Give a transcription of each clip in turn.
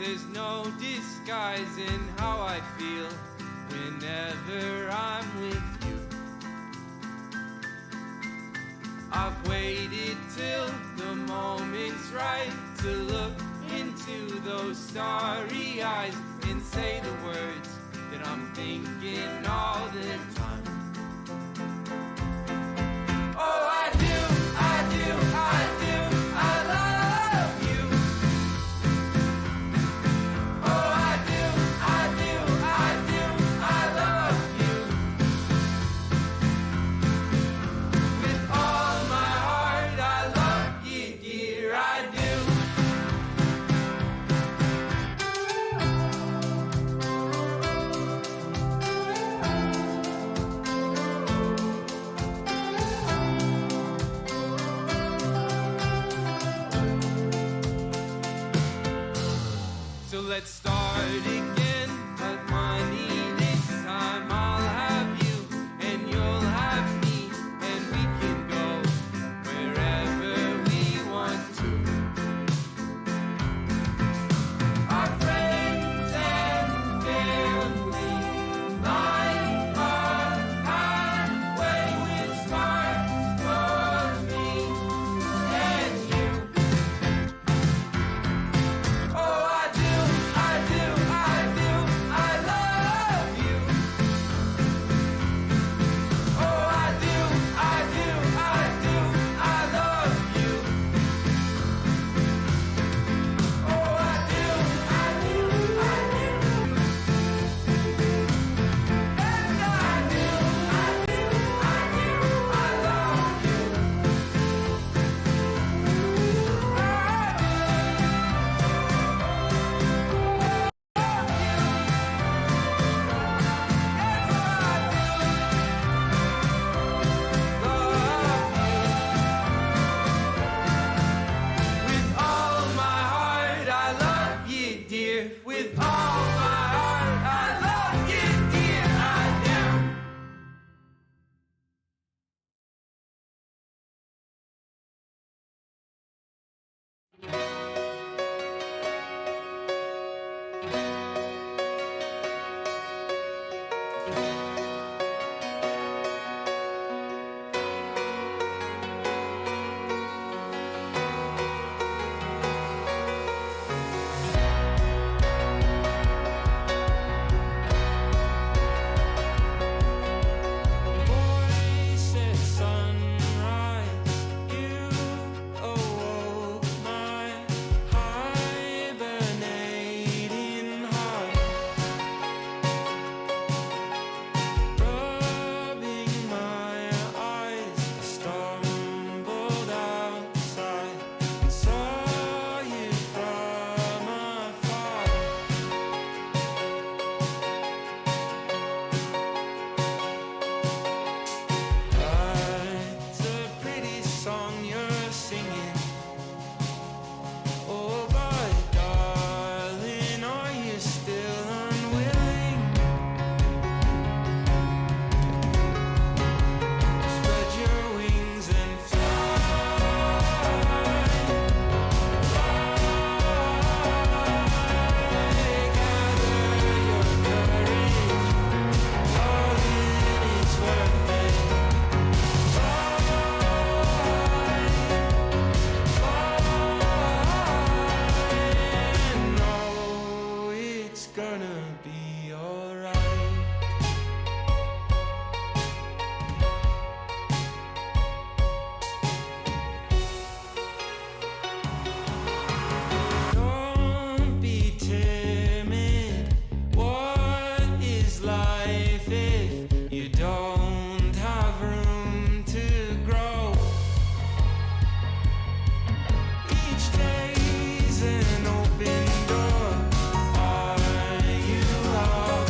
There's no disguising how I feel whenever I'm with you. I've waited till the moment's right to look into those starry eyes and say the words that I'm thinking all the time. Oh, I do, I do, I do, I love you. Oh, I do, I do, I do, I love you. With all my heart, I love you, dear, I do. So let's start again, but money this time I'll have you and you'll have me, and we can go wherever we want to. Our friends and family line our pathway with stars for me and you. Oh, I do, I do, I do, I love you. Oh, I do, I do, I do, I love you. Oh, I do, I do, I do. And I do, I do, I do, I love you. With all my heart, I love you, dear. With all my heart, I love you, dear. I do. Voice at sunrise, you awoke my hibernating heart, rubbing my eyes. I stumbled outside and saw you from afar. It's a pretty song you're singing. Oh, but darling, are you still unwilling? Spread your wings and fly, gather your courage, darling, it's worth it. And know it's gonna be alright. Don't be timid. What is life if you don't have room to grow? Each day's an open door. Are you out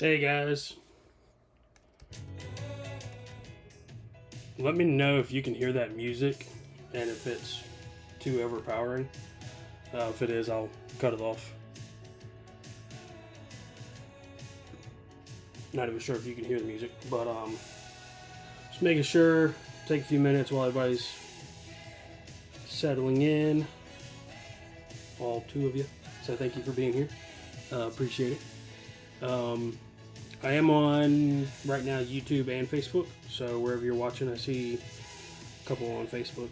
Hey guys, let me know if you can hear that music and if it's too overpowering. If it is, I'll cut it off. Not even sure if you can hear the music, but just making sure. Take a few minutes while everybody's settling in. All two of you. So thank you for being here. Appreciate it. I am on right now YouTube and Facebook. So wherever you're watching, I see a couple on Facebook.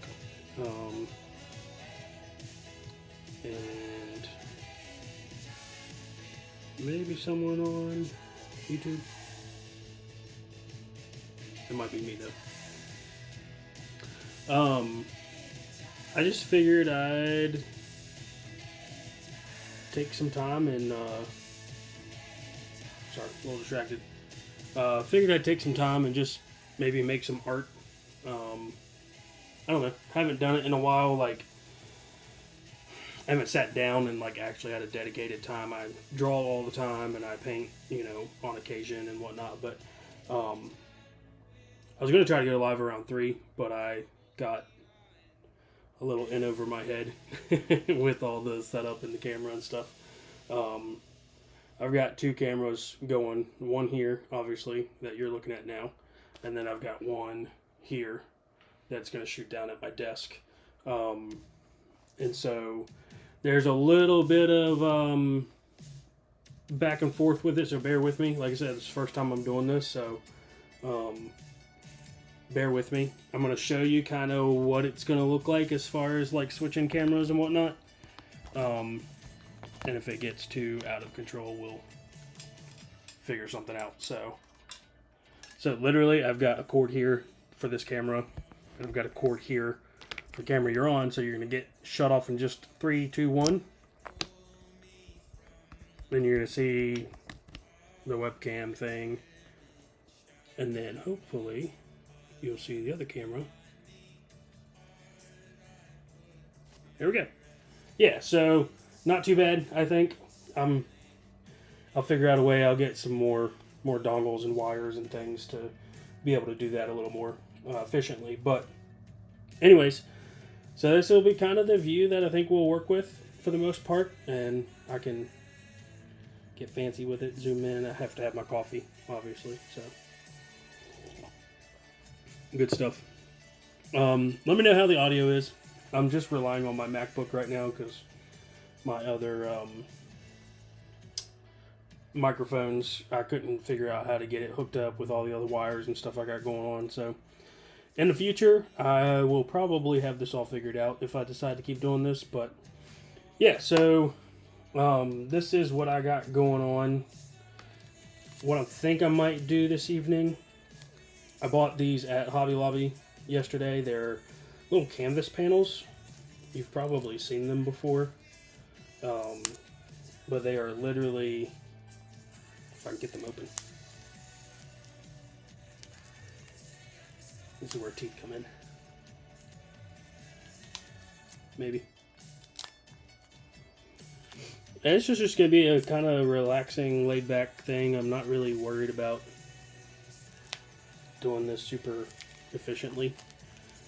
And maybe someone on YouTube. It might be me though. I just figured I'd take some time and sorry, a little distracted. Figured I'd take some time and just maybe make some art. I don't know. Haven't done it in a while. Like, I haven't sat down and like actually had a dedicated time. I draw all the time and I paint, on occasion and whatnot. But I was gonna try to go live around 3, but I got a little in over my head with all the setup and the camera and stuff. I've got 2 cameras going. One here, obviously, that you're looking at now, and then I've got one here that's going to shoot down at my desk. And so there's a little bit of back and forth with it, so bear with me. Like I said, it's the first time I'm doing this, so bear with me. I'm going to show you kind of what it's going to look like as far as like switching cameras and whatnot. And if it gets too out of control, we'll figure something out. So literally, I've got a cord here for this camera, and I've got a cord here for the camera you're on. So you're going to get shut off in just 3, 2, 1. Then you're going to see the webcam thing, and then hopefully you'll see the other camera. There we go. Yeah, so not too bad, I think. I'll figure out a way. I'll get some more dongles and wires and things to be able to do that a little more efficiently. But anyways, so this will be kind of the view that I think we'll work with for the most part, and I can get fancy with it, zoom in. I have to have my coffee, obviously, so good stuff. Let me know how the audio is. I'm just relying on my MacBook right now because my other microphones, I couldn't figure out how to get it hooked up with all the other wires and stuff I got going on. So in the future, I will probably have this all figured out if I decide to keep doing this. But yeah, so this is what I got going on. What I think I might do this evening. I bought these at Hobby Lobby yesterday. They're little canvas panels. You've probably seen them before. But they are literally, if I can get them open. This is where teeth come in. Maybe. And it's just going to be a kind of relaxing, laid-back thing. I'm not really worried about doing this super efficiently.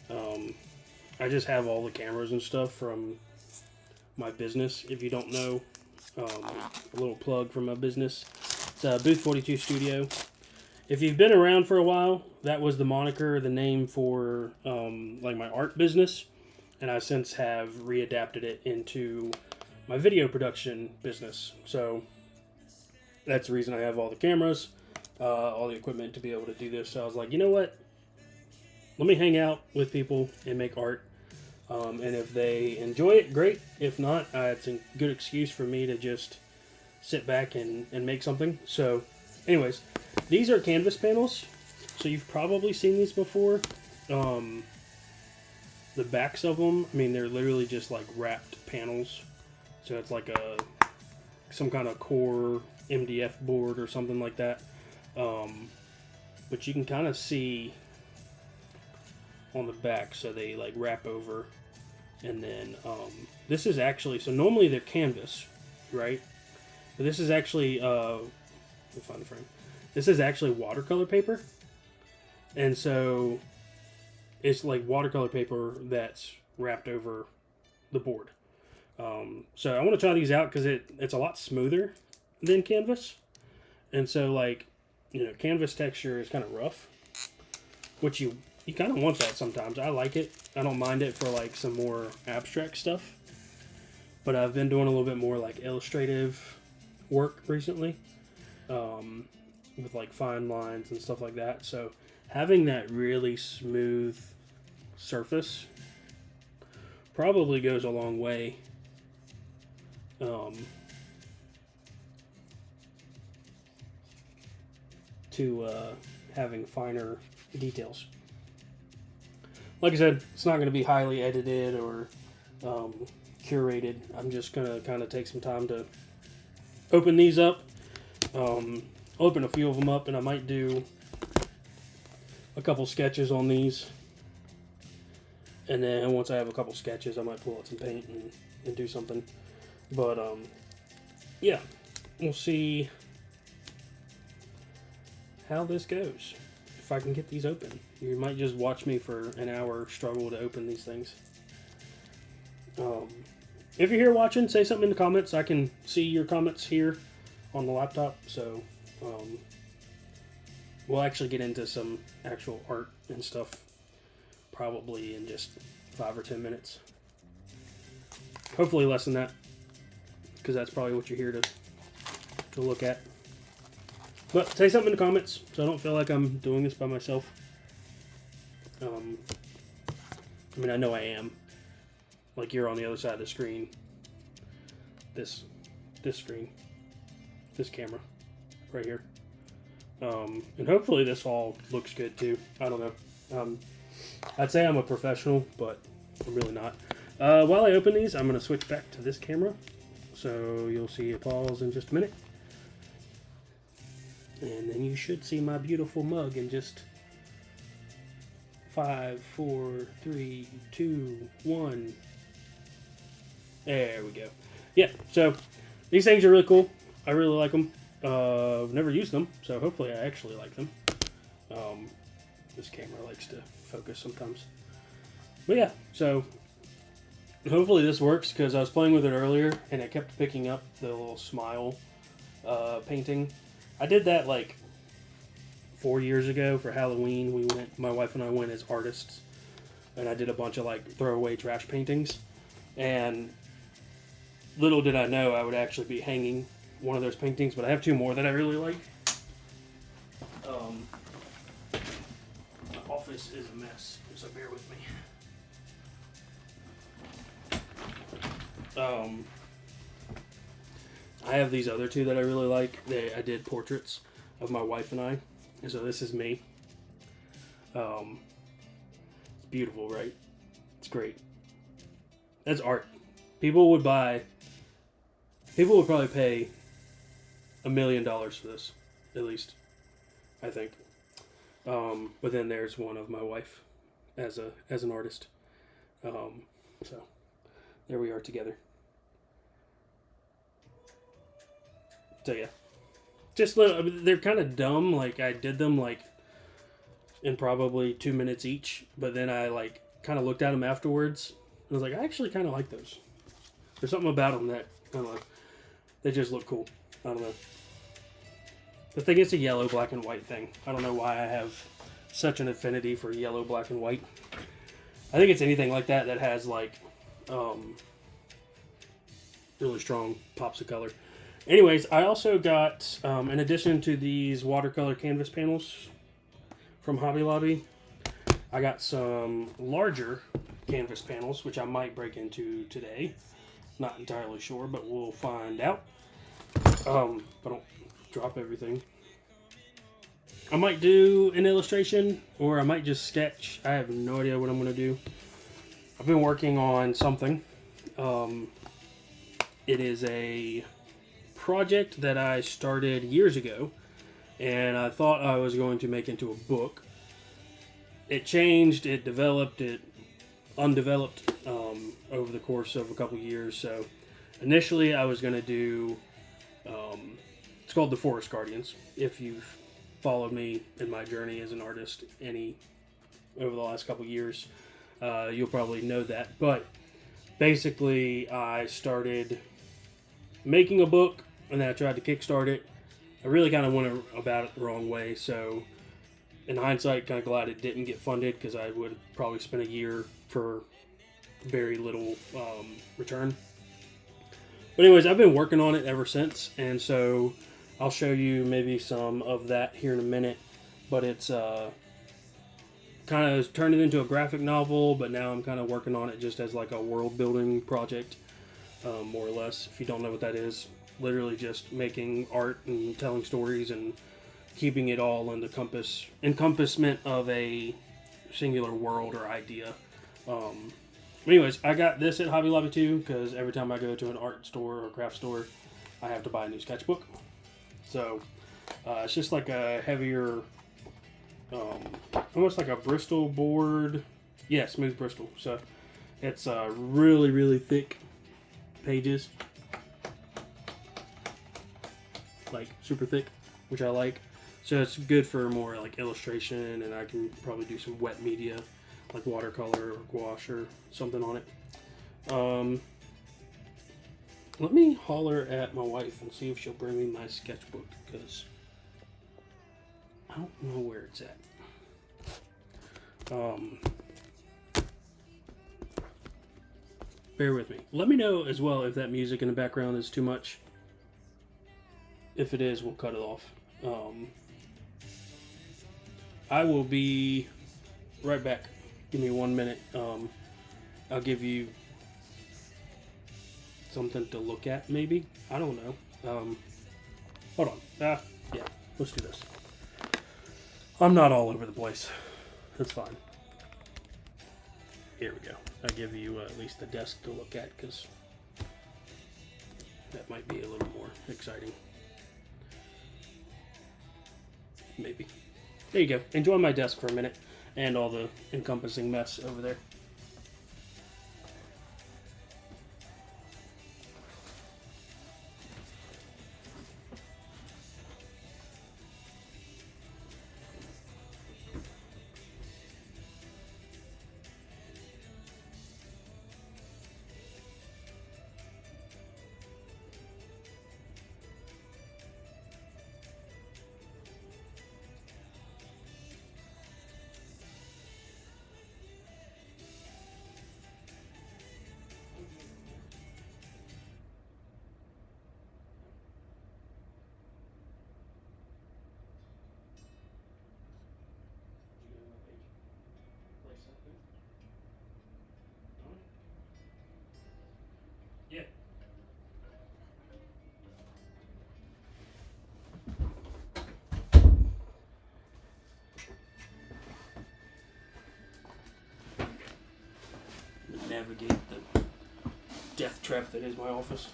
I just have all the cameras and stuff from my business. If you don't know, a little plug for my business. It's Booth 42 Studio. If you've been around for a while, that was the moniker, the name for like my art business, and I since have readapted it into my video production business. So that's the reason I have all the cameras, all the equipment to be able to do this. So I was like, you know what? Let me hang out with people and make art. And if they enjoy it, great. If not, it's a good excuse for me to just sit back and make something. So anyways, these are canvas panels. So you've probably seen these before. The backs of them, I mean, they're literally just like wrapped panels. So it's like some kind of core MDF board or something like that. But you can kind of see on the back, so they like wrap over. And then this is actually, so normally they're canvas, right? But this is actually Let me find the frame. This is actually watercolor paper. And so it's like watercolor paper that's wrapped over the board. So I want to try these out because it's a lot smoother than canvas. And so, like, you know, canvas texture is kind of rough, which you kind of want that sometimes. I like it. I don't mind it for, like, some more abstract stuff. But I've been doing a little bit more, like, illustrative work recently, with, like, fine lines and stuff like that. So having that really smooth surface probably goes a long way. To having finer details. Like I said, it's not going to be highly edited or curated. I'm just going to kind of take some time to open these up. I'll open a few of them up, and I might do a couple sketches on these. And then once I have a couple sketches, I might pull out some paint and do something. But, yeah, we'll see how this goes. If I can get these open. You might just watch me for an hour struggle to open these things. If you're here watching, say something in the comments. I can see your comments here on the laptop. So, we'll actually get into some actual art and stuff probably in just 5 or 10 minutes. Hopefully less than that, because that's probably what you're here to look at. But say something in the comments so I don't feel like I'm doing this by myself. I mean, I know I am. Like, you're on the other side of the screen. This screen. This camera. Right here. And hopefully this all looks good too. I don't know. I'd say I'm a professional, but I'm really not. While I open these, I'm going to switch back to this camera. So you'll see a pause in just a minute. And then you should see my beautiful mug in just 5, 4, 3, 2, 1. There we go. Yeah, so these things are really cool. I really like them. I've never used them, so hopefully I actually like them. This camera likes to focus sometimes. But yeah, so hopefully this works, because I was playing with it earlier and it kept picking up the little smile painting. I did that like 4 years ago for Halloween. My wife and I went as artists, and I did a bunch of like throwaway trash paintings. And little did I know I would actually be hanging one of those paintings, but I have 2 more that I really like. My office is a mess, so bear with me. I have these other 2 that I really like. I did portraits of my wife and I. And so this is me. It's beautiful, right? It's great. That's art. People would probably pay $1 million for this, at least, I think. But then there's one of my wife as an artist. So there we are together. So yeah, just they're kind of dumb. Like, I did them like in probably 2 minutes each, but then I like kind of looked at them afterwards and was like, I actually kind of like those. There's something about them that kind of like, they just look cool. I don't know. I think it's a yellow, black, and white thing. I don't know why I have such an affinity for yellow, black, and white. I think it's anything like that that has like really strong pops of color. Anyways, I also got, in addition to these watercolor canvas panels from Hobby Lobby, I got some larger canvas panels, which I might break into today. Not entirely sure, but we'll find out. If I don't drop everything. I might do an illustration, or I might just sketch. I have no idea what I'm going to do. I've been working on something. It is a project that I started years ago, and I thought I was going to make into a book. It changed, it developed, it undeveloped over the course of a couple years. So initially I was going to do It's called The Forest Guardians. If you've followed me in my journey as an artist over the last couple years, you'll probably know that. But basically, I started making a book, and then I tried to kickstart it. I really kind of went about it the wrong way, so in hindsight, kind of glad it didn't get funded, because I would probably spend a year for very little return. But anyways, I've been working on it ever since, and so I'll show you maybe some of that here in a minute. But it's kind of turned it into a graphic novel, but now I'm kind of working on it just as like a world building project, more or less. If you don't know what that is, literally just making art and telling stories and keeping it all in the encompassment of a singular world or idea. Anyways, I got this at Hobby Lobby too, because every time I go to an art store or craft store, I have to buy a new sketchbook. So it's just like a heavier, almost like a Bristol board. Yeah, smooth Bristol. So it's really, really thick pages, like super thick, which I like. So it's good for more like illustration, and I can probably do some wet media like watercolor or gouache or something on it. Let me holler at my wife and see if she'll bring me my sketchbook, because I don't know where it's at. Bear with me. Let me know as well if that music in the background is too much. If it is, we'll cut it off. I will be right back. Give me 1 minute. I'll give you something to look at, maybe. I don't know. Hold on. Yeah, let's do this. I'm not all over the place. That's fine. Here we go. I'll give you at least the desk to look at, because that might be a little more exciting. Maybe. There you go. Enjoy my desk for a minute and all the encompassing mess over there. Yeah. Navigate the death trap that is my office.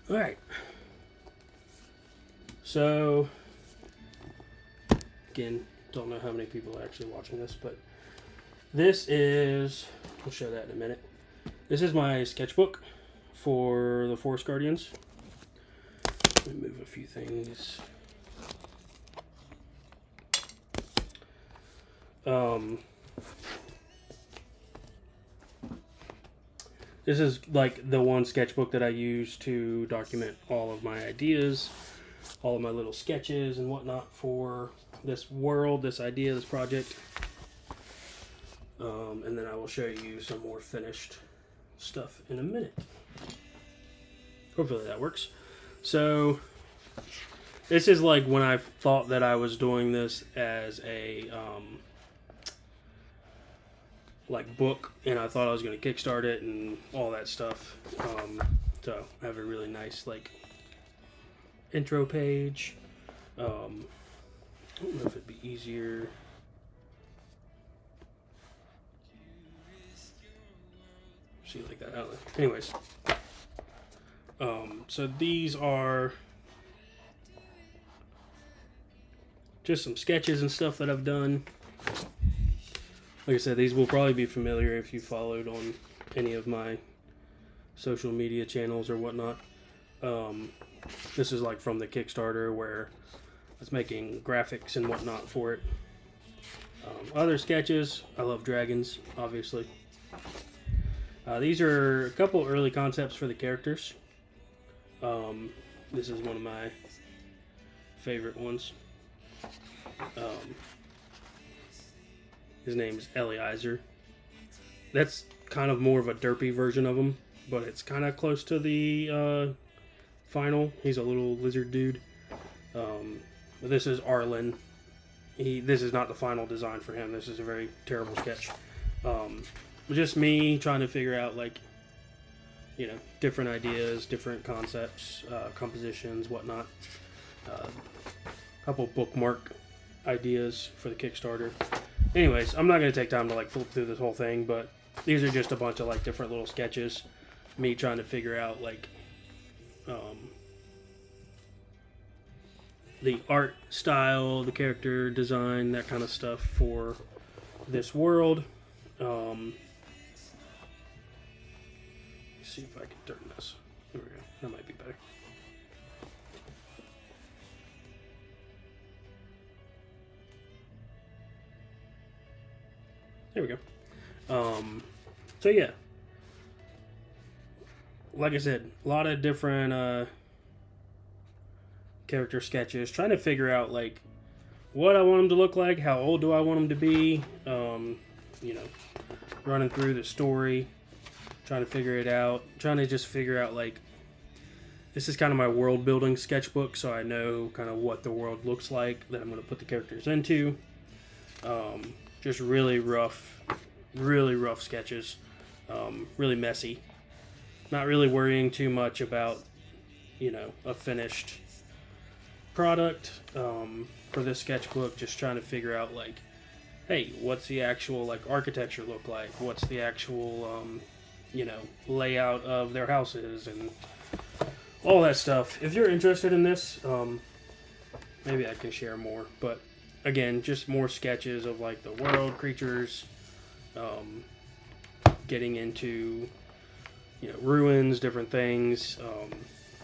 Alright. So, again, don't know how many people are actually watching this, but this is, we'll show that in a minute. This is my sketchbook for the Forest Guardians. Let me move a few things. This is like the one sketchbook that I use to document all of my ideas, all of my little sketches and whatnot for this world, this idea, this project. And then I will show you some more finished stuff in a minute. Hopefully that works. So this is like when I thought that I was doing this as a like book, and I thought I was going to kickstart it and all that stuff. So I have a really nice like intro page. I don't know if it'd be easier. See, like that. I don't know. Anyways, so these are just some sketches and stuff that I've done. Like I said, these will probably be familiar if you followed on any of my social media channels or whatnot. This is like from the Kickstarter where I was making graphics and whatnot for it. Other sketches, I love dragons, obviously. These are a couple early concepts for the characters. This is one of my favorite ones. His name's Eliezer. That's kind of more of a derpy version of him, but it's kind of close to the final. He's a little lizard dude. This is Arlen. This is not the final design for him. This is a very terrible sketch. Just me trying to figure out, like, you know, different ideas, different concepts, compositions, whatnot. A couple bookmark ideas for the Kickstarter. Anyways, I'm not going to take time to, like, flip through this whole thing, but these are just a bunch of, like, different little sketches. Me trying to figure out, like, the art style, the character design, that kind of stuff for this world. Let's see if I can turn this. There we go. That might be better. There we go. So yeah. Like I said, a lot of different character sketches, trying to figure out, like, what I want them to look like, how old do I want them to be, you know, running through the story, trying to figure it out, trying to just figure out, like, this is kind of my world building sketchbook, so I know kind of what the world looks like that I'm going to put the characters into. Just really rough sketches, really messy, not really worrying too much about, you know, a finished product for this sketchbook. Just trying to figure out, like, hey, what's the actual, like, architecture look like, what's the actual you know, layout of their houses and all that stuff. If you're interested in this, maybe I can share more, but again, just more sketches of, like, the world, creatures, getting into, you know, ruins, different things.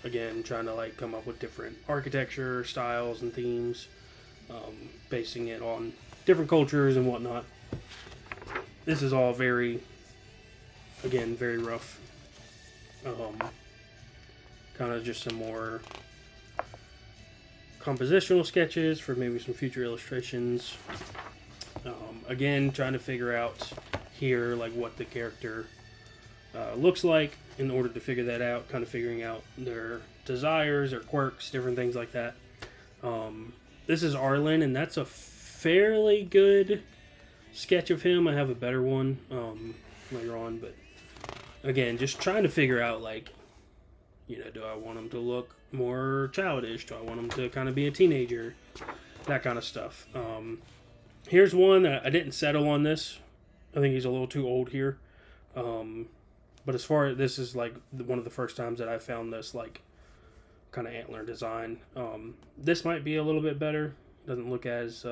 Again, trying to, like, come up with different architecture styles and themes, basing it on different cultures and whatnot. This is all very, again, very rough. Kind of just some more compositional sketches for maybe some future illustrations. Again, trying to figure out here, like, what the character looks like in order to figure that out, kind of figuring out their desires, their quirks, different things like that. This is Arlen, and that's a fairly good sketch of him. I have a better one later on, but again, just trying to figure out, like, you know, do I want him to look more childish? Do I want him to kind of be a teenager? That kind of stuff. Here's one that I didn't settle on this. I think he's a little too old here. But as far as this is, like, one of the first times that I found this, like, kind of antler design. This might be a little bit better. Doesn't look as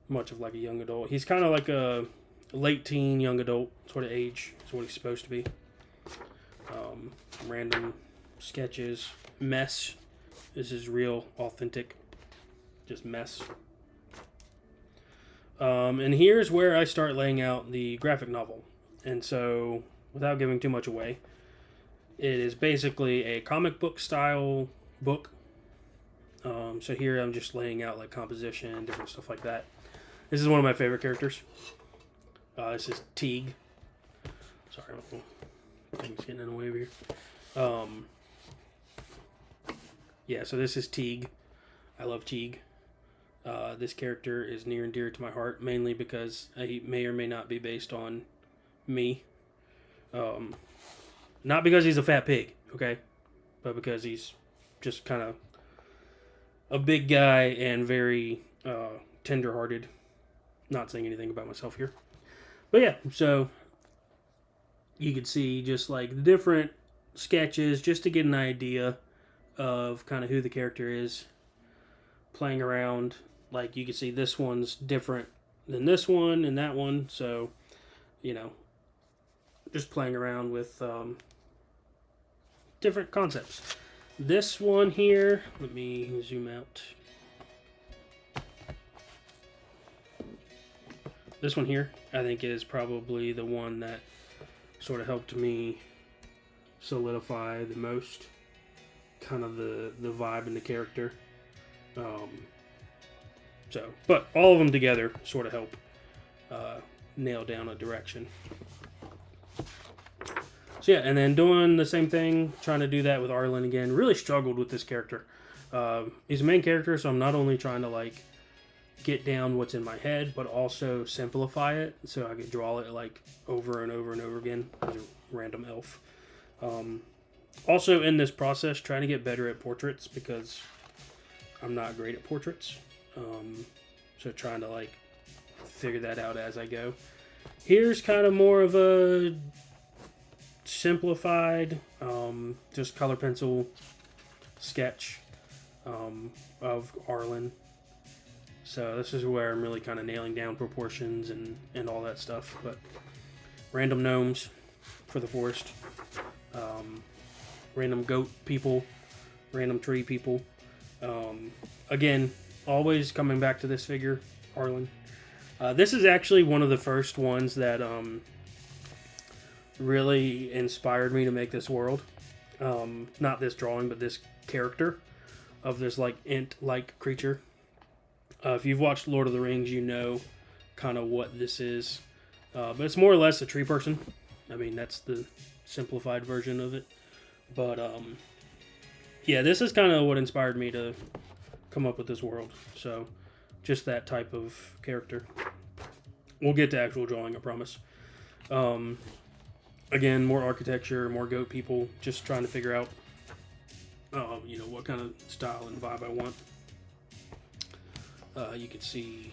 much of, like, a young adult. He's kind of like a late teen, young adult sort of age. Is what he's supposed to be. Random sketches. Mess. This is real, authentic. Just mess. And here's where I start laying out the graphic novel. And so, without giving too much away, it is basically a comic book style book. So here I'm just laying out, like, composition, different stuff like that. This is one of my favorite characters. This is Teague. Sorry, things getting in the way over here. Yeah, so this is Teague. I love Teague. This character is near and dear to my heart, mainly because he may or may not be based on me. Not because he's a fat pig, okay? But because he's just kind of a big guy and very tender-hearted. Not saying anything about myself here. But yeah, so you could see just, like, the different sketches just to get an idea of kind of who the character is. Playing around. Like, you can see this one's different than this one and that one. So, you know, just playing around with different concepts. This one here, let me zoom out. This one here, I think, is probably the one that sort of helped me solidify the most, kind of the vibe and the character. But all of them together sort of help nail down a direction. So yeah, and then doing the same thing, trying to do that with Arlen again. Really struggled with this character. He's a main character, so I'm not only trying to like get down what's in my head, but also simplify it so I could draw it like over and over and over again as a random elf. Also in this process, trying to get better at portraits because I'm not great at portraits. So trying to like figure that out as I go. Here's kind of more of a simplified, just color pencil sketch of Arlen. So this is where I'm really kind of nailing down proportions and all that stuff. But random gnomes for the forest, random goat people, random tree people. Again, always coming back to this figure, Arlen. This is actually one of the first ones that really inspired me to make this world. Not this drawing, but this character of this like ant-like creature. If you've watched Lord of the Rings, you know kind of what this is. But it's more or less a tree person. I mean, that's the simplified version of it. But yeah, this is kind of what inspired me to come up with this world. So just that type of character. We'll get to actual drawing, I promise. Again, more architecture, more goat people. Just trying to figure out, what kind of style and vibe I want. You can see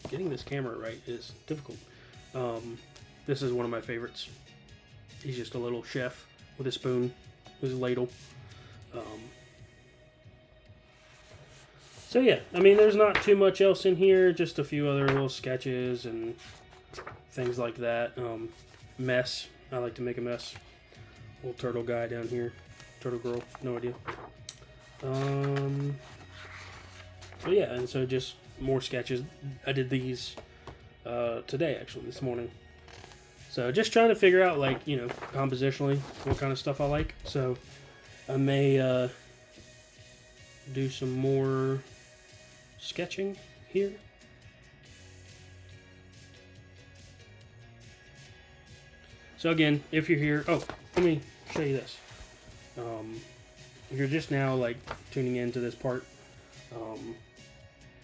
getting this camera right is difficult. This is one of my favorites. He's just a little chef with a spoon, with a ladle. So yeah, I mean, there's not too much else in here. Just a few other little sketches and things like that. Mess. I like to make a mess. Little turtle guy down here. Turtle girl. No idea. So yeah, and so just more sketches. I did these today, actually, this morning. So just trying to figure out, like, compositionally, what kind of stuff I like. So I may do some more sketching here. So again, if you're here, let me show you this. If you're just now like tuning into this part,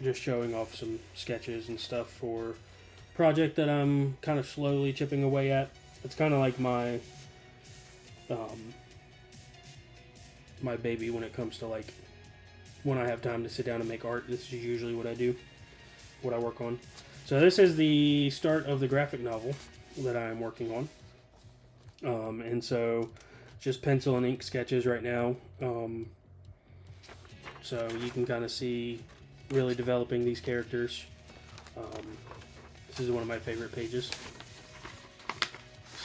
just showing off some sketches and stuff for a project that I'm kind of slowly chipping away at. It's kind of like my my baby when it comes to like when I have time to sit down and make art. This is usually what I do, what I work on. So this is the start of the graphic novel that I'm working on. And so just pencil and ink sketches right now. So you can kind of see really developing these characters. This is one of my favorite pages.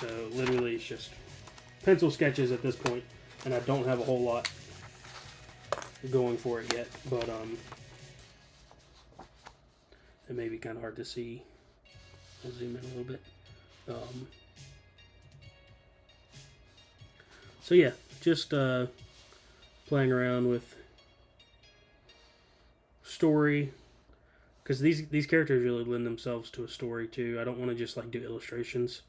So literally it's just pencil sketches at this point, and I don't have a whole lot going for it yet, but it may be kind of hard to see. I'll zoom in a little bit. So yeah, just playing around with story, because these characters really lend themselves to a story too. I don't want to just like do illustrations,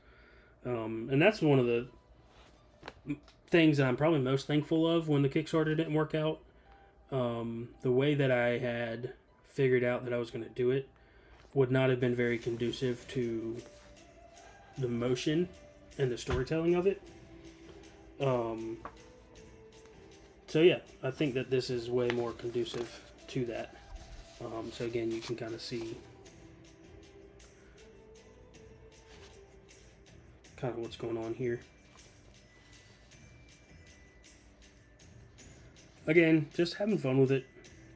and that's one of the things that I'm probably most thankful of when the Kickstarter didn't work out. The way that I had figured out that I was going to do it would not have been very conducive to the motion and the storytelling of it. So yeah, I think that this is way more conducive to that. So again, you can kind of see kind of what's going on here. Again, just having fun with it,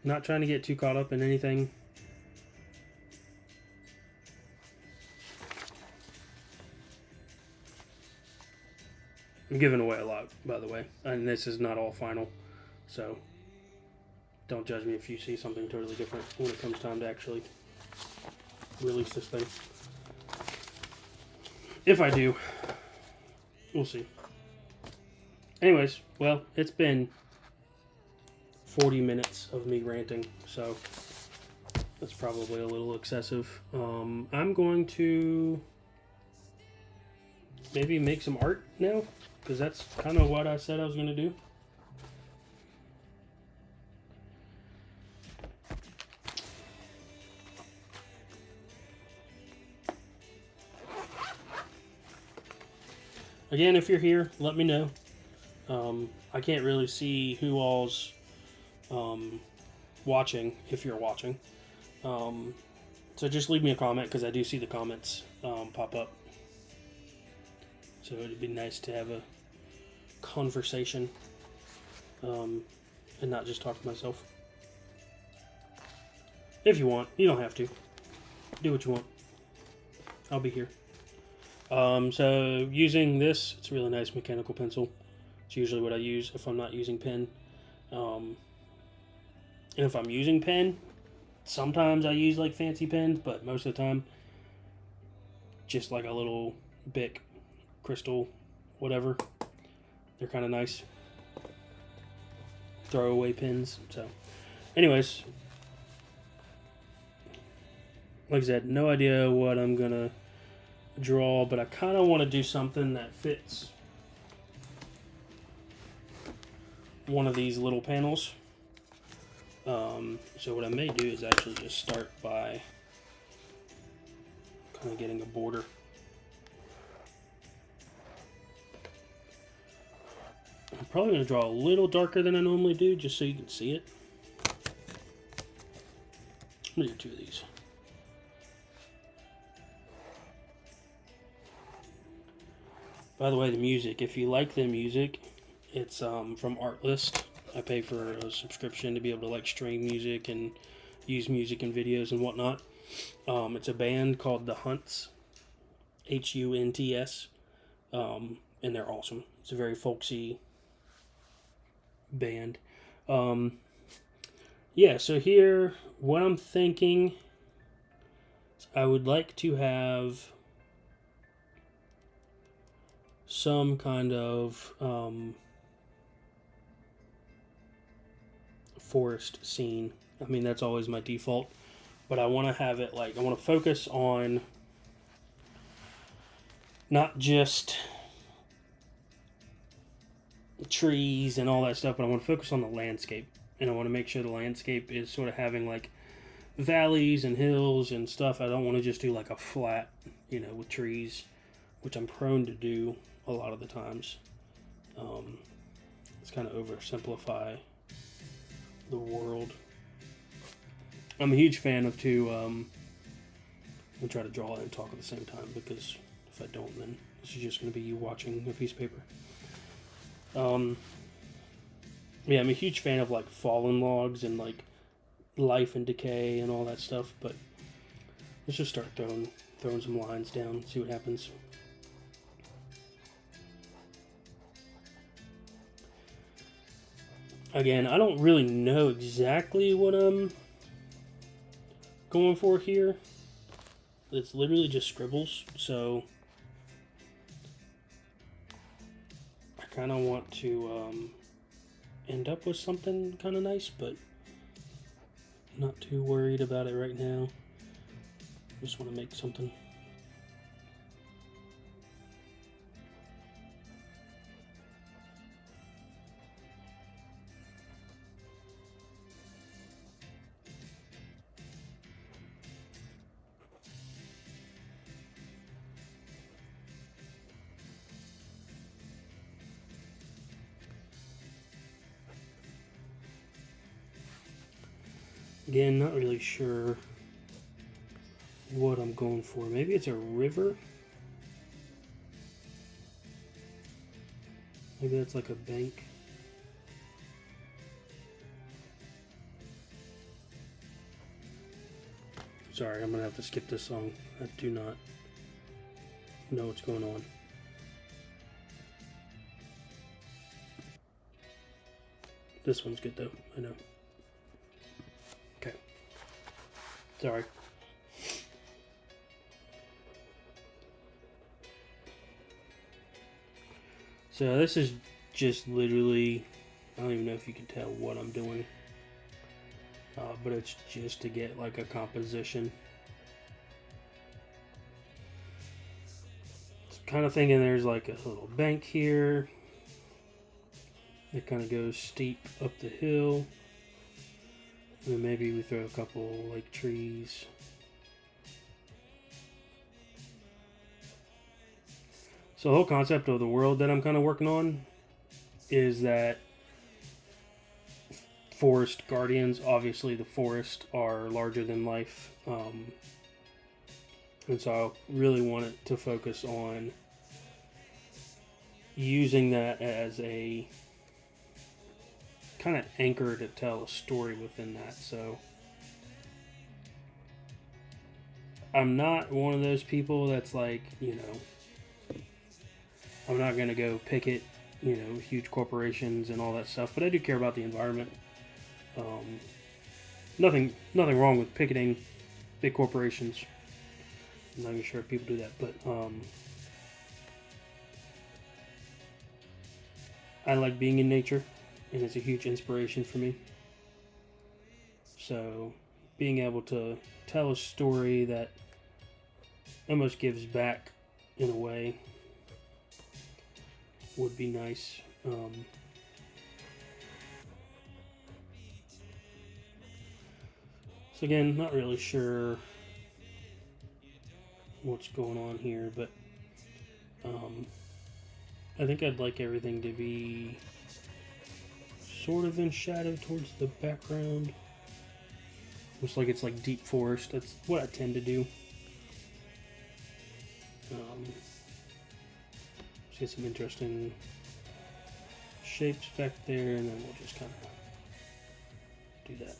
not trying to get too caught up in anything. I'm giving away a lot by the way. And this is not all final, so don't judge me if you see something totally different when it comes time to actually release this thing. If I do, we'll see. Anyways, well, it's been 40 minutes of me ranting, so that's probably a little excessive. I'm going to maybe make some art now, because that's kind of what I said I was going to do. Again, if you're here, let me know. I can't really see who all's watching, if you're watching. So just leave me a comment, because I do see the comments pop up. So it'd be nice to have a conversation and not just talk to myself. If you want. You don't have to. Do what you want. I'll be here. So using this, it's a really nice mechanical pencil. It's usually what I use if I'm not using pen. And if I'm using pen, sometimes I use like fancy pens, but most of the time, just like a little Bic, Crystal, whatever. They're kind of nice. Throwaway pens. So, anyways, like I said, no idea what I'm gonna draw, but I kind of want to do something that fits one of these little panels. So what I may do is actually just start by kind of getting a border. I'm probably going to draw a little darker than I normally do, just so you can see it. I'm going to do two of these. By the way, the music, if you like the music, it's from Artlist. I pay for a subscription to be able to like stream music and use music in videos and whatnot. It's a band called The Hunts, Hunts, and they're awesome. It's a very folksy band. Yeah, so here, what I'm thinking, I would like to have some kind of forest scene. I mean, that's always my default, but I want to have it like, I want to focus on not just trees and all that stuff, but I want to focus on the landscape, and I want to make sure the landscape is sort of having like valleys and hills and stuff. I don't want to just do like a flat, with trees, which I'm prone to do a lot of the times. It's kind of oversimplify the world. I'm a huge fan of I'm gonna try to draw and talk at the same time, because if I don't, then this is just gonna be you watching a piece of paper. Yeah, I'm a huge fan of like fallen logs and like life and decay and all that stuff, but let's just start throwing some lines down, see what happens. Again, I don't really know exactly what I'm going for here. It's literally just scribbles, so I kind of want to end up with something kind of nice, but not too worried about it right now. Just want to make something. Again, not really sure what I'm going for. Maybe it's a river. Maybe that's like a bank. Sorry, I'm gonna have to skip this song. I do not know what's going on. This one's good though, I know. Okay. Sorry. So this is just literally, I don't even know if you can tell what I'm doing. But it's just to get like a composition. Kind of thinking there's like a little bank here. It kind of goes steep up the hill. And then maybe we throw a couple like trees. So the whole concept of the world that I'm kind of working on is that forest guardians, obviously the forest are larger than life. And so I really wanted to focus on using that as a kind of anchor to tell a story within that. So I'm not one of those people that's like, I'm not going to go picket, huge corporations and all that stuff, but I do care about the environment. Nothing wrong with picketing big corporations. I'm not even sure if people do that, but I like being in nature, and it's a huge inspiration for me. So being able to tell a story that almost gives back in a way would be nice. So again, not really sure what's going on here, but I think I'd like everything to be sort of in shadow towards the background. Looks like it's like deep forest. That's what I tend to do. Just get some interesting shapes back there, and then we'll just kind of do that.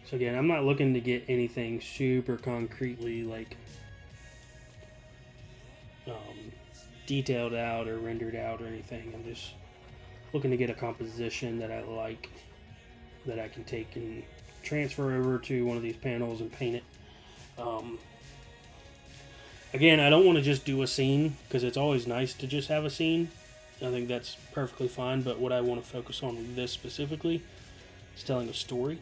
So again, I'm not looking to get anything super concretely like detailed out or rendered out or anything. I'm just looking to get a composition that I like, that I can take and transfer over to one of these panels and paint it. Again, I don't want to just do a scene, because it's always nice to just have a scene. I think that's perfectly fine, but what I want to focus on with this specifically is telling a story.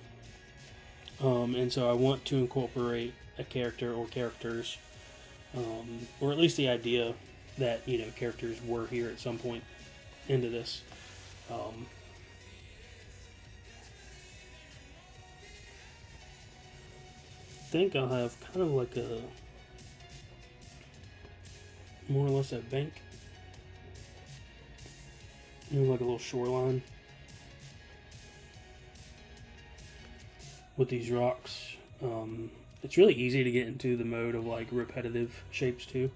And so I want to incorporate a character or characters, or at least the idea that, characters were here at some point into this. I think I'll have kind of like a, more or less a bank, like a little shoreline with these rocks. It's really easy to get into the mode of like repetitive shapes too.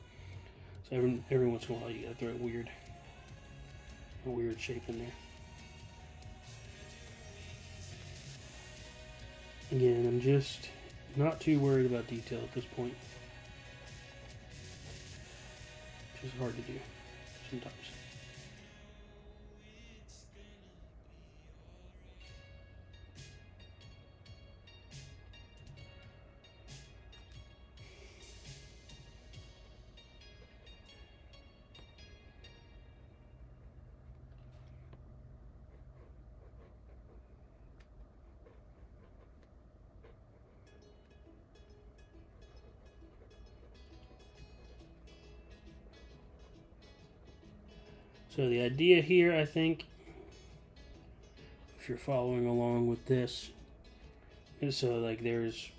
So every once in a while you gotta throw a weird shape in there. Again, I'm just not too worried about detail at this point, which is hard to do sometimes. So the idea here, I think, if you're following along with this, is so like there's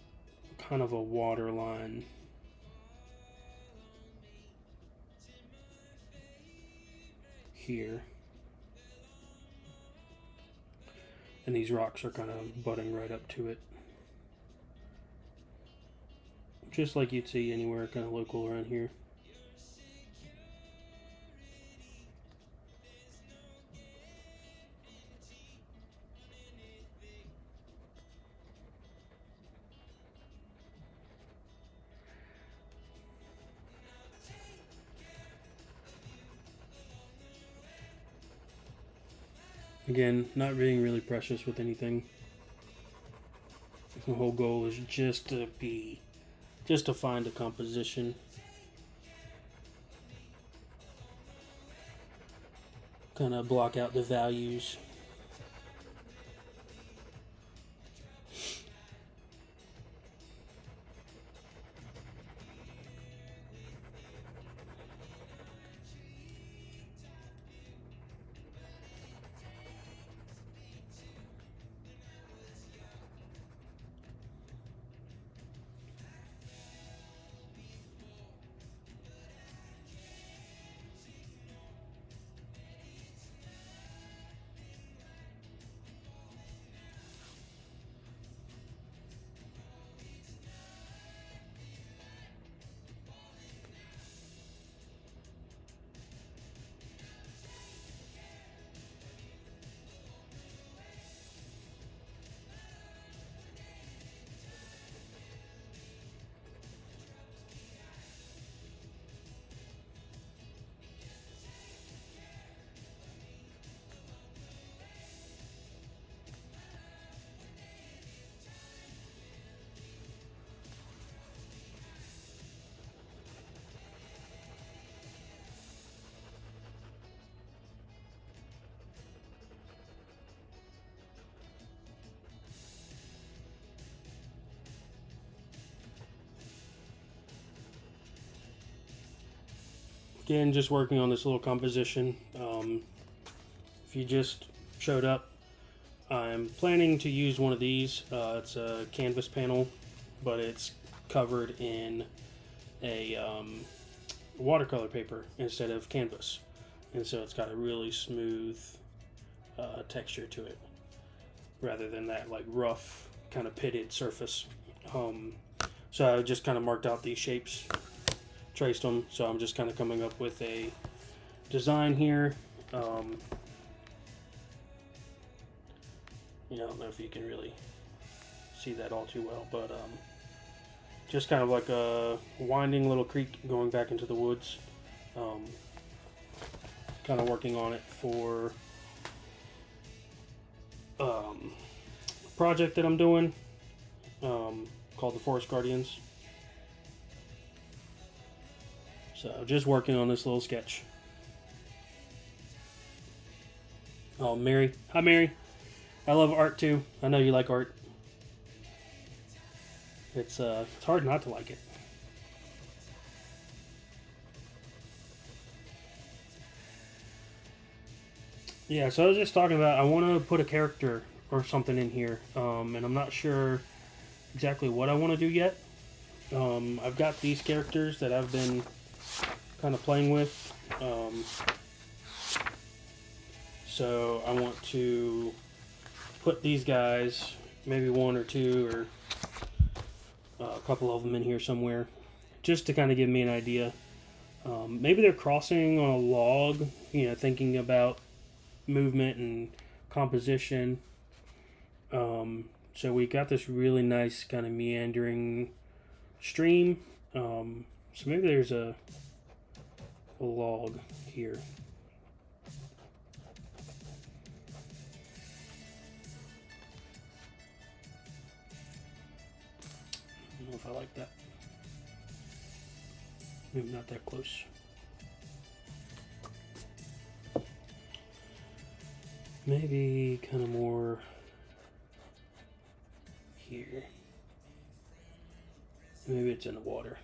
kind of a water line here, and these rocks are kind of butting right up to it, just like you'd see anywhere kind of local around here. Again, not being really precious with anything. The whole goal is just to find a composition. Kind of block out the values. Again, just working on this little composition. If you just showed up, I'm planning to use one of these. It's a canvas panel, but it's covered in a watercolor paper instead of canvas. And so it's got a really smooth texture to it, rather than that like rough kind of pitted surface. So I just kind of marked out these shapes, traced them, so I'm just kind of coming up with a design here. I don't know if you can really see that all too well, but just kind of like a winding little creek going back into the woods. Kind of working on it for a project that I'm doing called the Forest Guardians. So just working on this little sketch. Oh, Mary. Hi, Mary. I love art too. I know you like art. It's hard not to like it. Yeah, so I was just talking about I want to put a character or something in here, and I'm not sure exactly what I want to do yet. I've got these characters that I've been kind of playing with, so I want to put these guys, maybe one or two or a couple of them in here somewhere, just to kind of give me an idea. Maybe they're crossing on a log, thinking about movement and composition. So we got this really nice kind of meandering stream. So maybe there's a log here. I don't know if I like that. Maybe not that close. Maybe kind of more here. Maybe it's in the water.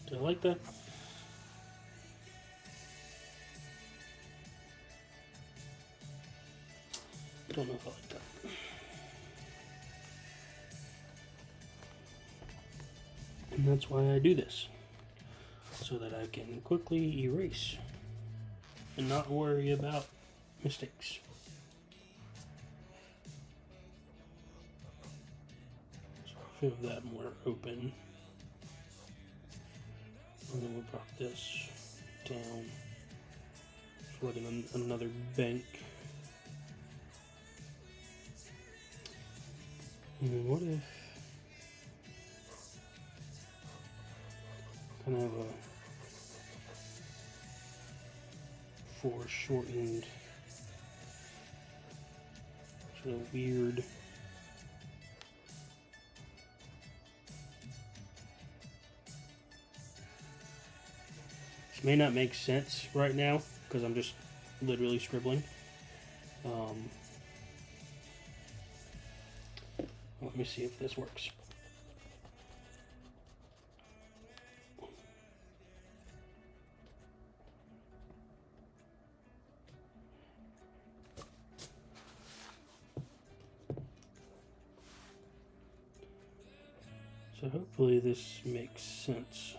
Do I like that? I don't know if I like that. And that's why I do this. so that I can quickly erase and not worry about mistakes. So feel that more open. And then we'll drop this down. Plug in another bank. And then what if kind of a foreshortened, sort of weird this may not make sense right now because I'm just literally scribbling. Let me see if this works. So hopefully this makes sense.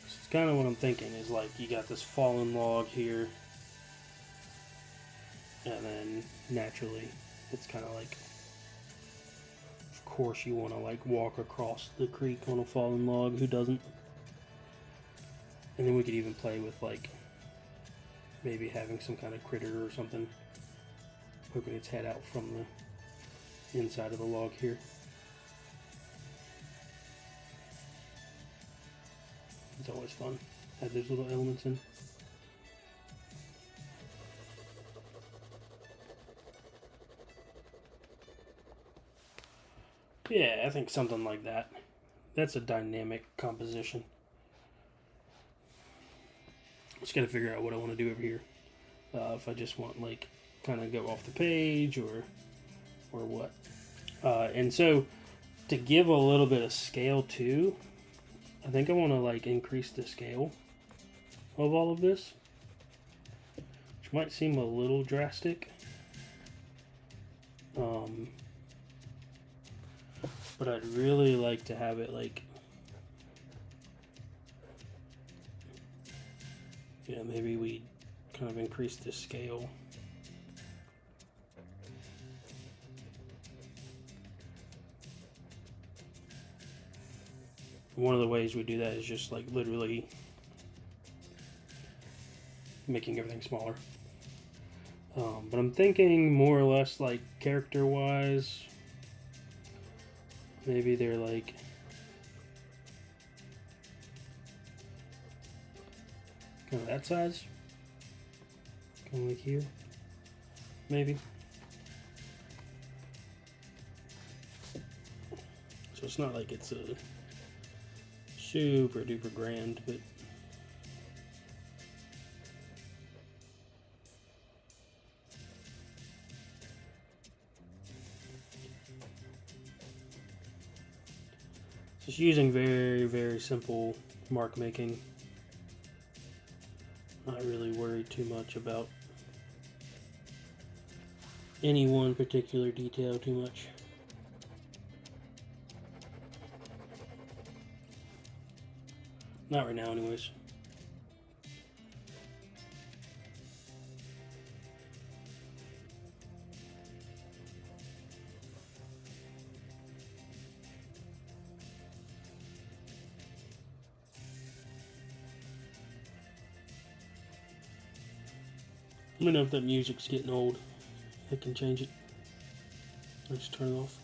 It's kind of what I'm thinking is like you got this fallen log here, and then naturally it's kind of like, of course you want to like walk across the creek on a fallen log, who doesn't? And then we could even play with like maybe having some kind of critter or something poking its head out from the inside of the log here. It's always fun. Add those little elements in. Yeah, I think something like that. That's a dynamic composition. Just gotta figure out what I want to do over here. If I just want like kind of go off the page or what. And so to give a little bit of scale too, I think I want to like increase the scale of all of this, which might seem a little drastic. But I'd really like to have it like, yeah, maybe we kind of increase the scale. One of the ways we do that is just like literally making everything smaller. But I'm thinking more or less like character wise, maybe they're like kind of that size, kind of like here, maybe. So it's not like it's a super duper grand, but just using very, very simple mark making. Not really worried too much about any one particular detail too much. Not right now, anyways. Let me know if that music's getting old. I can change it. Or just turn it off.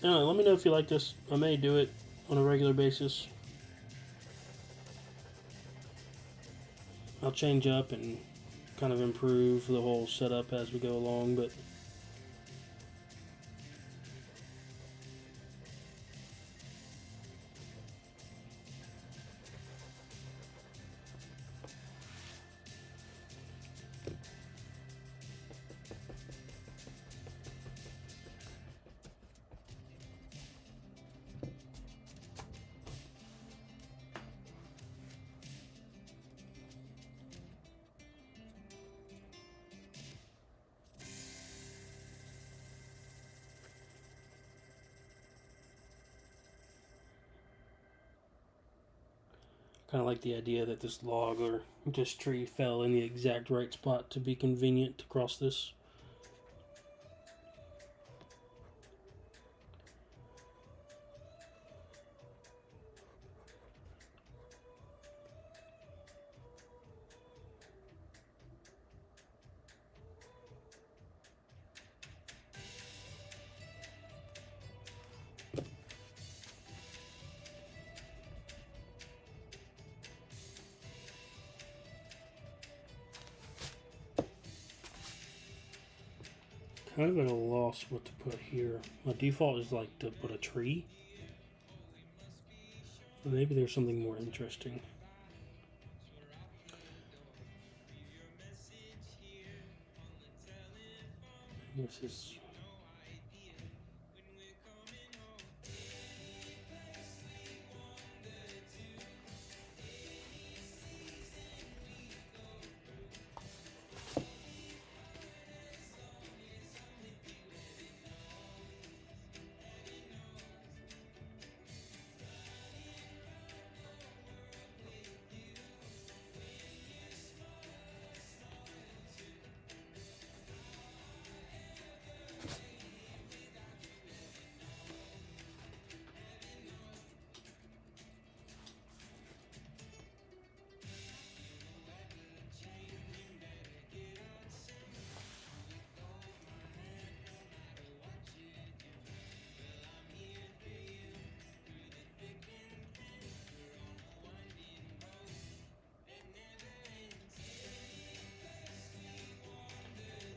Let me know if you like this. I may do it on a regular basis. I'll change up and kind of improve the whole setup as we go along, but Kind of like the idea that this log or this tree fell in the exact right spot to be convenient to cross this. Kind of at a loss what to put here. My default is like to put a tree. But maybe there's something more interesting. This is...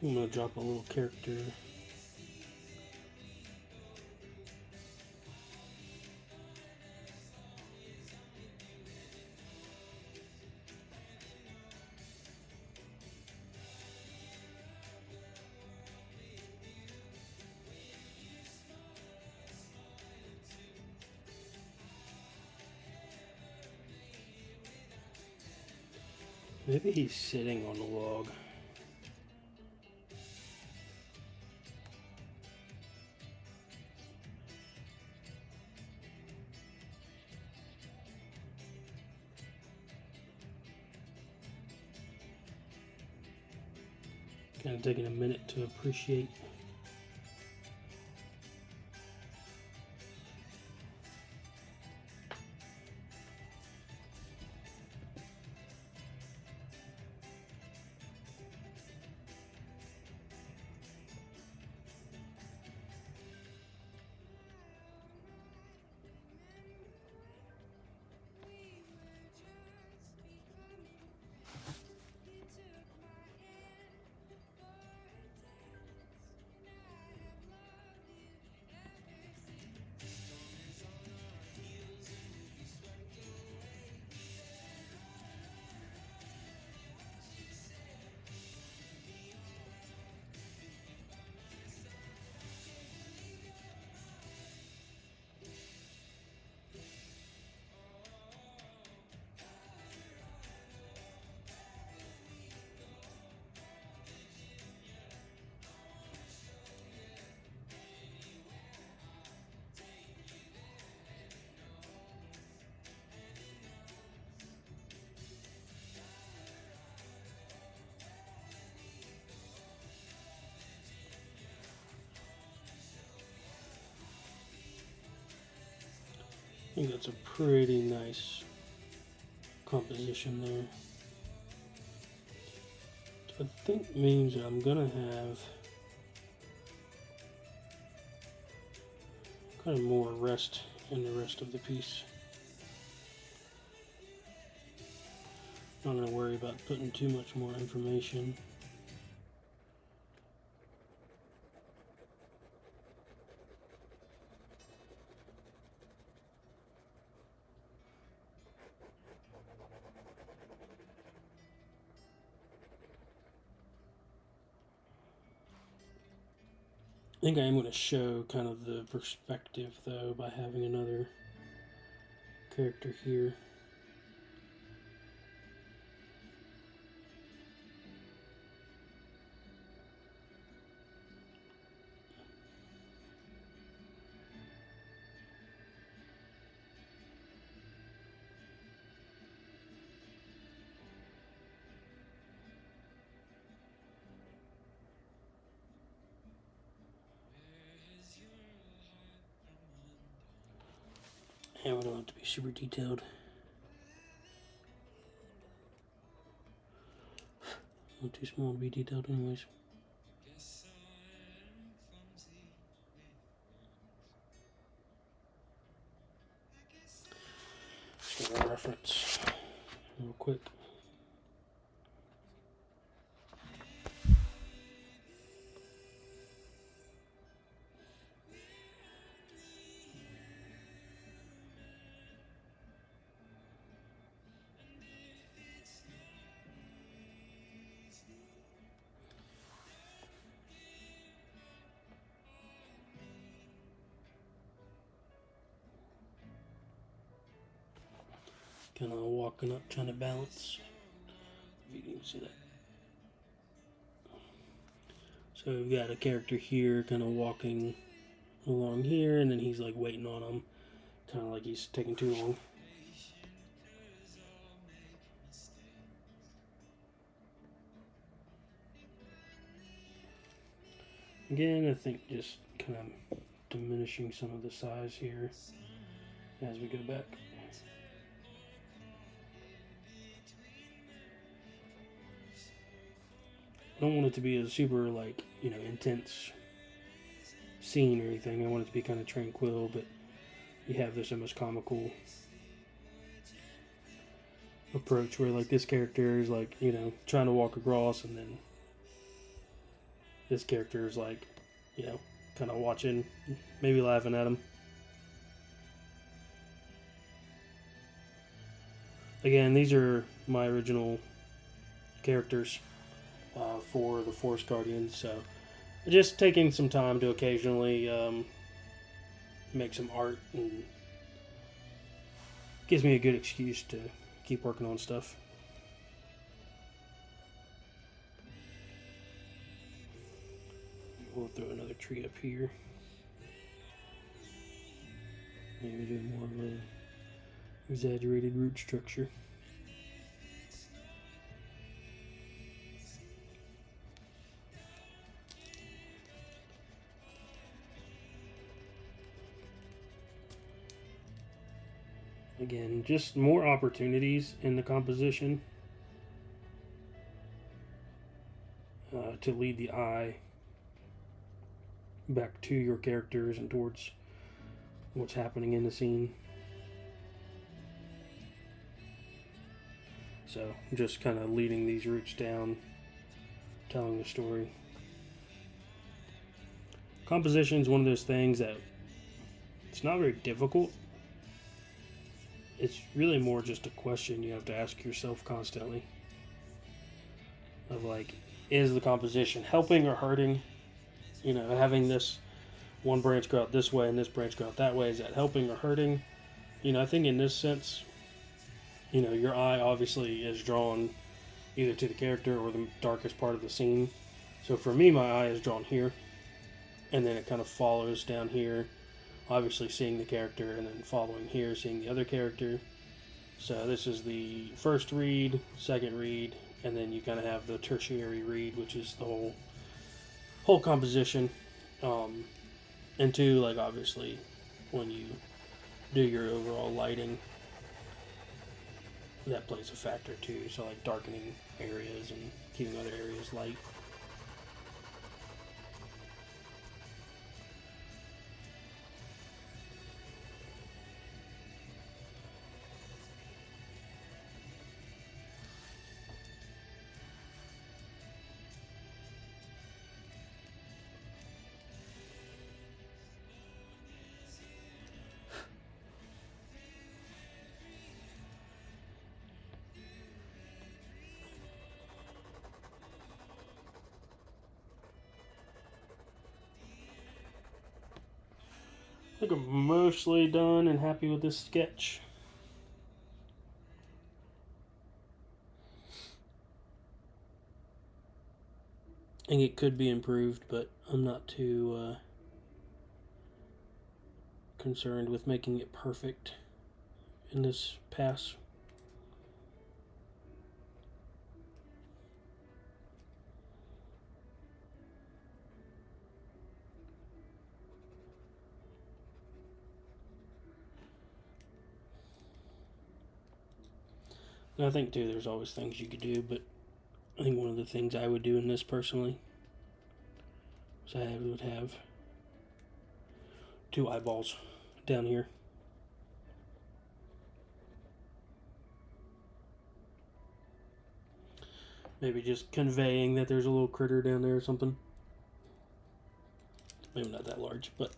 I'm gonna drop a little character. Maybe he's sitting on the log. Kind of taking a minute to appreciate. I think that's a pretty nice composition there. I think means that I'm gonna have kind of more rest in the rest of the piece. Not gonna worry about putting too much more information. I think I am going to show kind of the perspective though by having another character here. And we don't have to be super detailed. Not too small to be detailed anyways. Just a reference real quick. Kind of walking up, trying to balance. If you can see that. So we've got a character here, kind of walking along here, and then he's like waiting on him, kind of like he's taking too long. Again, I think just kind of diminishing some of the size here as we go back. I don't want it to be a super, like, you know, intense scene or anything. I want it to be kind of tranquil, but you have this almost comical approach where, like, this character is, like, you know, trying to walk across, and then this character is, like, you know, kind of watching, maybe laughing at him. Again, these are my original characters for the Forest Guardians, so just taking some time to occasionally make some art, and gives me a good excuse to keep working on stuff. We'll throw another tree up here. Maybe do more of an exaggerated root structure. Again, just more opportunities in the composition to lead the eye back to your characters and towards what's happening in the scene. So just kind of leading these roots down, telling the story. Composition is one of those things that it's not very difficult. It's really more just a question you have to ask yourself constantly. Of like, is the composition helping or hurting? You know, having this one branch go out this way and this branch go out that way, is that helping or hurting? You know, I think in this sense, you know, your eye obviously is drawn either to the character or the darkest part of the scene. So for me, my eye is drawn here, and then it kind of follows down here, obviously seeing the character, and then following here, seeing the other character. So this is the first read, second read, and then you kind of have the tertiary read, which is the whole composition. And two, like, obviously when you do your overall lighting, that plays a factor too. So like darkening areas and keeping other areas light. I think I'm mostly done and happy with this sketch. I think it could be improved, but I'm not too concerned with making it perfect in this pass. And I think too, there's always things you could do, but I think one of the things I would do in this personally is I would have 2 eyeballs down here. Maybe just conveying that there's a little critter down there or something. Maybe not that large, but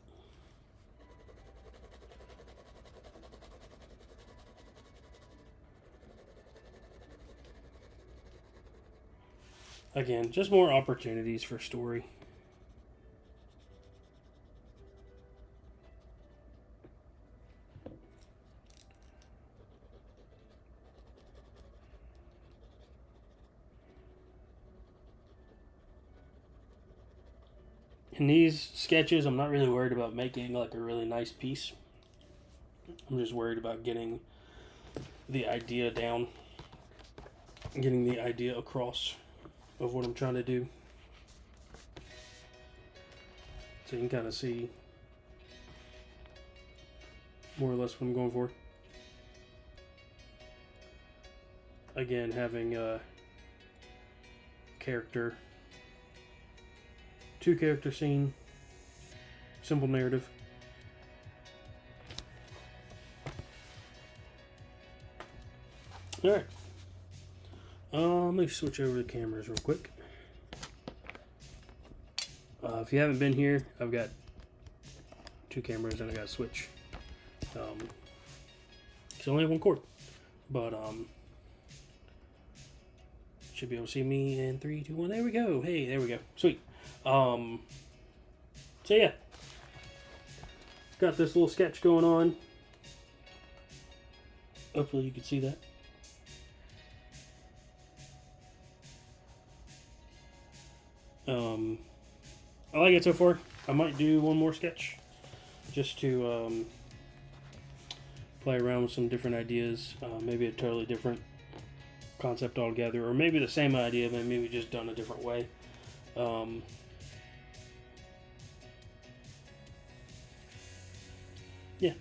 again, just more opportunities for story. In these sketches, I'm not really worried about making like a really nice piece. I'm just worried about getting the idea down, getting the idea across of what I'm trying to do. So you can kind of see more or less what I'm going for. Again, having a character, 2-character scene, simple narrative. Alright. Let me switch over the cameras real quick. If you haven't been here, I've got 2 cameras and I got a switch. It's only have 1 cord. But, should be able to see me in 3, 2, 1. There we go. Hey, there we go. Sweet. So yeah. Got this little sketch going on. Hopefully you can see that. I like it so far. I might do one more sketch just to play around with some different ideas. Maybe a totally different concept altogether, or maybe the same idea, but maybe just done a different way. Yeah,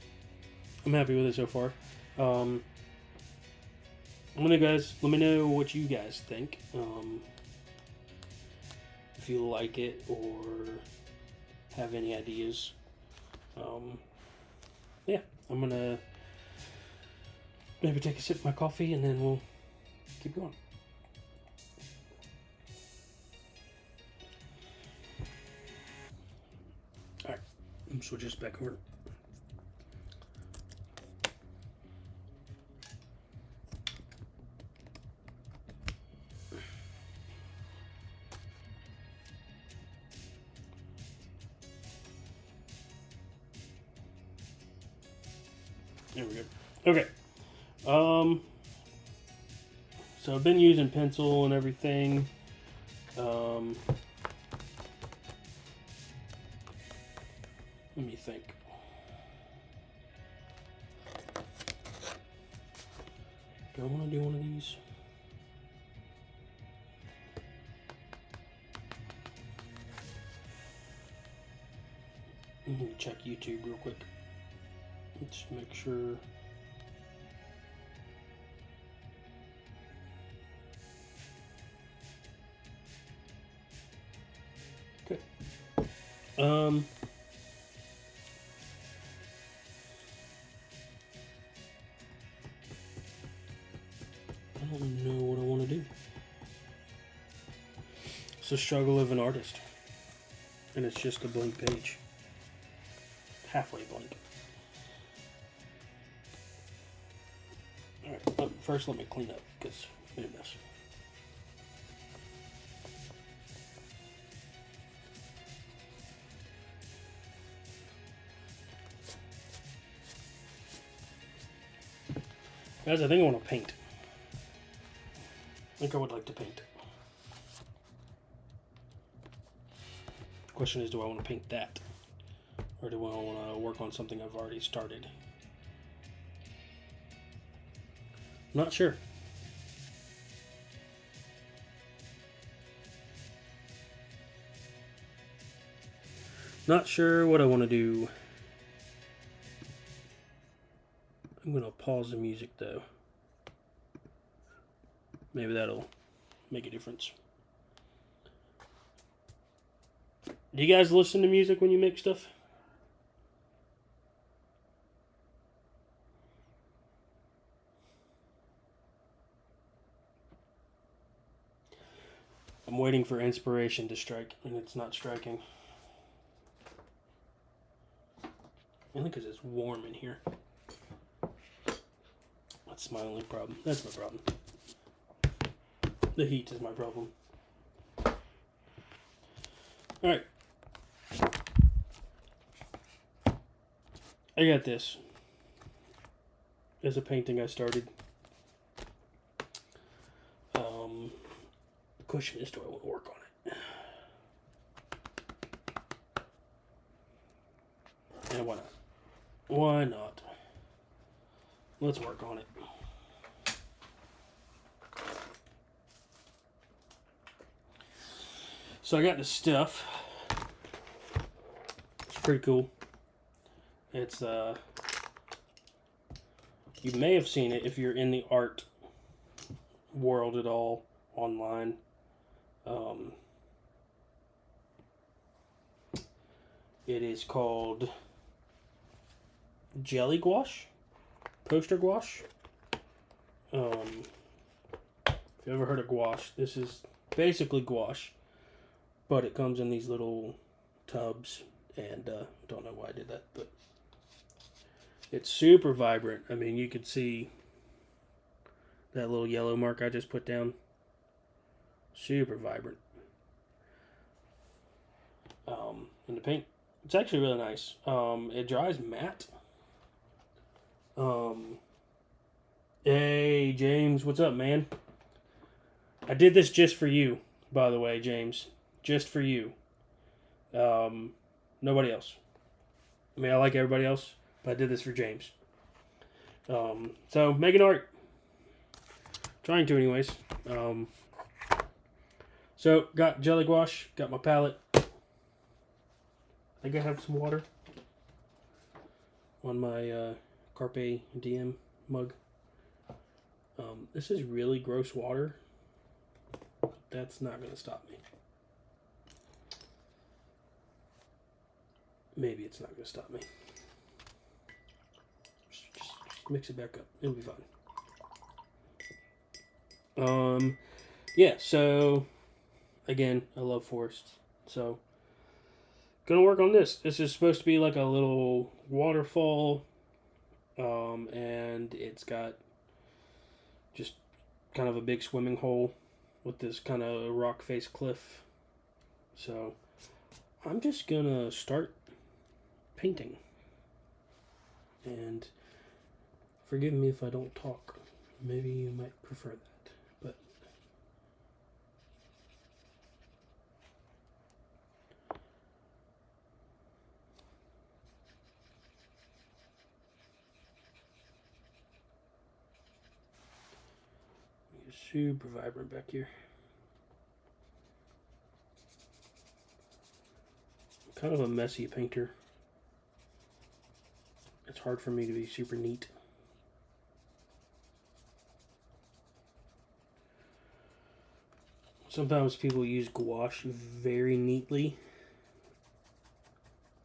I'm happy with it so far. Guys, let me know what you guys think. If you like it or have any ideas. Yeah, I'm gonna maybe take a sip of my coffee and then we'll keep going. Alright, I'm switch this back over. There we go. Okay. So I've been using pencil and everything. Let me think. Do I want to do one of these? Let me check YouTube real quick. Let's make sure. Okay. I don't know what I want to do. It's the struggle of an artist. And it's just a blank page. Halfway blank. Alright, first let me clean up, because I made a mess. Guys, I think I want to paint. I think I would like to paint. The question is, do I want to paint that? Or do I want to work on something I've already started? Not sure. Not sure what I want to do. I'm going to pause the music though. Maybe that'll make a difference. Do you guys listen to music when you make stuff? I'm waiting for inspiration to strike, and it's not striking. Mainly because it's warm in here. That's my only problem. That's my problem. The heat is my problem. Alright. I got this. There's a painting I started. The question is, do I want to work on it? And why not? Why not? Let's work on it. So I got this stuff. It's pretty cool. It's you may have seen it if you're in the art world at all online. It is called jelly gouache, poster gouache. If you ever heard of gouache, this is basically gouache, but it comes in these little tubs, and don't know why I did that, but it's super vibrant. I mean, you could see that little yellow mark I just put down. Super vibrant. And the paint, it's actually really nice. It dries matte. Hey, James, what's up, man? I did this just for you, by the way, James. Just for you. Nobody else. I mean, I like everybody else, but I did this for James. So, making art. Trying to, anyways. So, got jelly gouache, got my palette. I think I have some water on my Carpe Diem mug. This is really gross water. That's not going to stop me. Maybe it's not going to stop me. Just mix it back up. It'll be fine. Yeah, so again, I love forests. So gonna work on this. This is supposed to be like a little waterfall. And it's got just kind of a big swimming hole with this kind of rock face cliff. So I'm just gonna start painting. And forgive me if I don't talk. Maybe you might prefer that. But it's super vibrant back here. I'm kind of a messy painter. It's hard for me to be super neat. Sometimes people use gouache very neatly,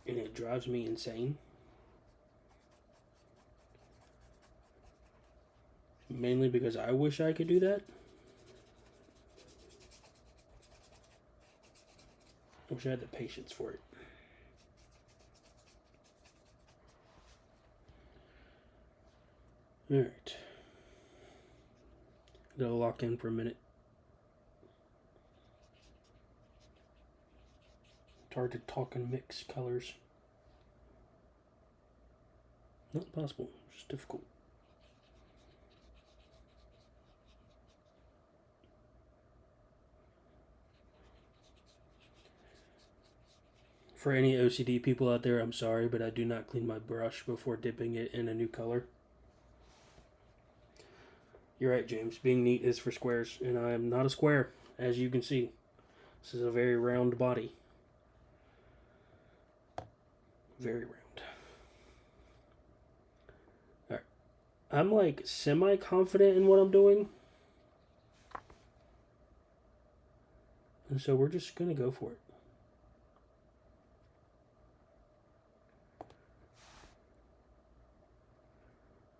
and it drives me insane. Mainly because I wish I could do that. I wish I had the patience for it. Alright. Gotta lock in for a minute. It's hard to talk and mix colors. Not impossible, it's just difficult. For any OCD people out there, I'm sorry, but I do not clean my brush before dipping it in a new color. You're right, James. Being neat is for squares, and I am not a square, as you can see. This is a very round body. Very round. Alright. I'm like semi-confident in what I'm doing. And so we're just going to go for it.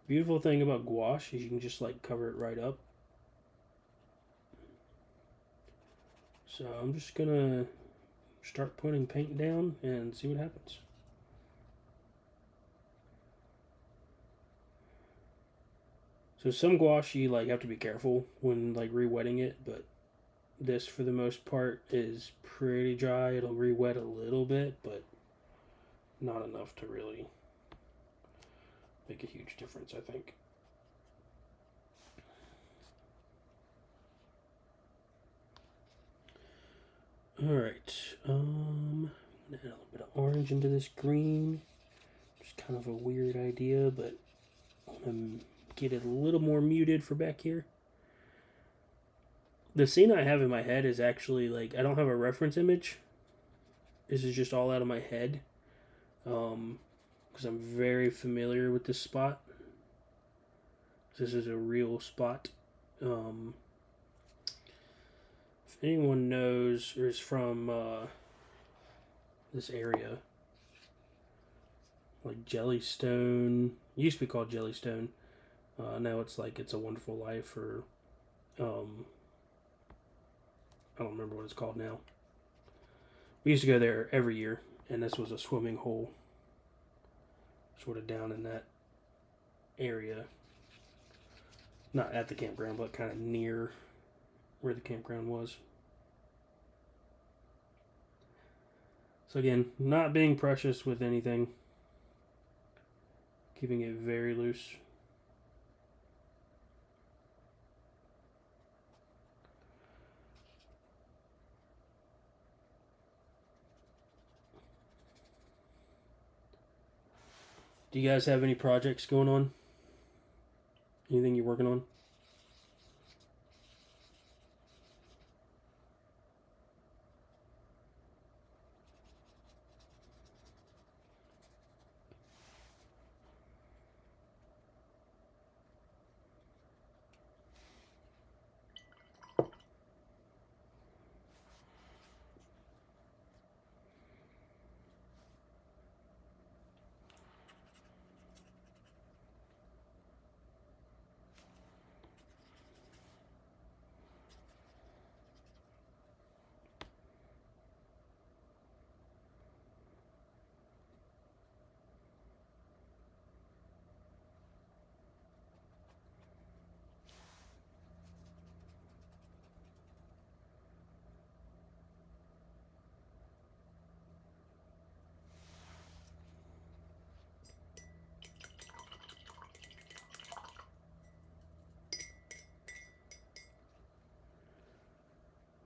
Beautiful thing about gouache is you can just like cover it right up. So I'm just going to start putting paint down and see what happens. So some gouache you like have to be careful when like re-wetting it, but this for the most part is pretty dry. It'll re-wet a little bit, but not enough to really make a huge difference, I think. Alright, I'm gonna add a little bit of orange into this green. Just kind of a weird idea, but I'm gonna get it a little more muted for back here. The scene I have in my head is actually like, I don't have a reference image. This is just all out of my head. Because I'm very familiar with this spot. This is a real spot. If anyone knows or is from this area, like Jellystone, it used to be called Jellystone. Now it's like It's a Wonderful Life, or I don't remember what it's called now. We used to go there every year, and this was a swimming hole, sort of down in that area. Not at the campground, but kind of near where the campground was. So again, not being precious with anything. Keeping it very loose. Do you guys have any projects going on? Anything you're working on?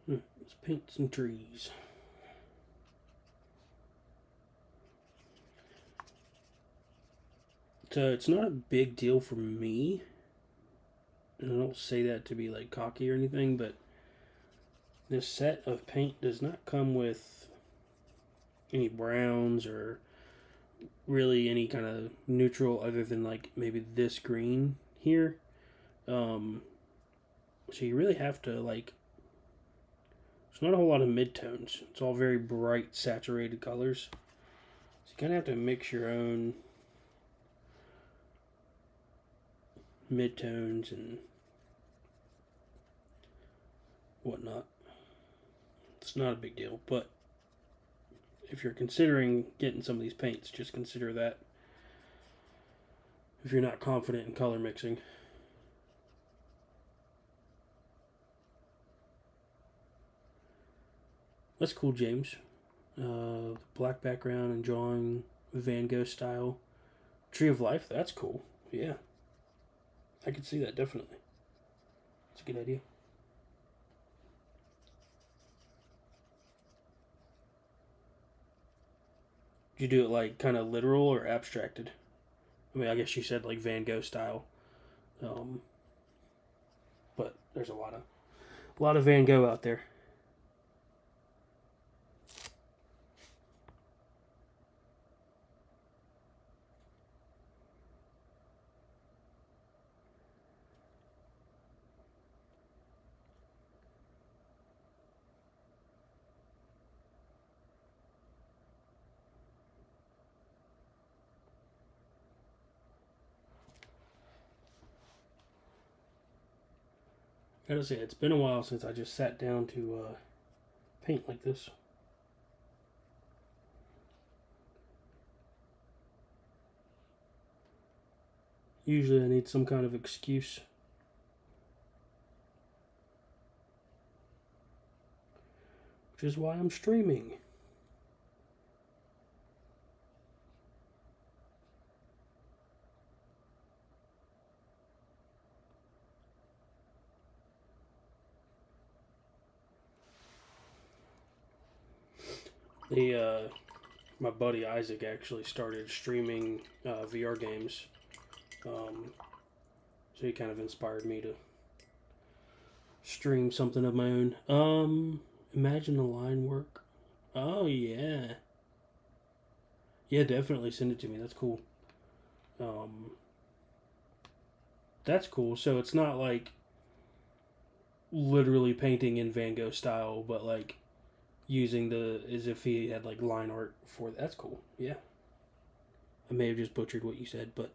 Let's paint some trees. So it's not a big deal for me. And I don't say that to be like cocky or anything, but this set of paint does not come with any browns or really any kind of neutral other than like maybe this green here. So you really have to like, there's not a whole lot of midtones. It's all very bright, saturated colors. So you kind of have to mix your own midtones and whatnot. It's not a big deal, but if you're considering getting some of these paints, just consider that if you're not confident in color mixing. That's cool, James. Black background and drawing Van Gogh style. Tree of Life, that's cool. Yeah. I could see that, definitely. It's a good idea. Did you do it like kind of literal or abstracted? I mean, I guess you said like Van Gogh style. But there's a lot of Van Gogh out there. Gotta say, it's been a while since I just sat down to paint like this. Usually I need some kind of excuse. Which is why I'm streaming. My buddy Isaac actually started streaming VR games. So he kind of inspired me to stream something of my own. Imagine the line work. Oh yeah. Yeah, definitely send it to me. That's cool. That's cool. So it's not like literally painting in Van Gogh style, but like using as if he had like line art for that. That's cool. Yeah. I may have just butchered what you said, but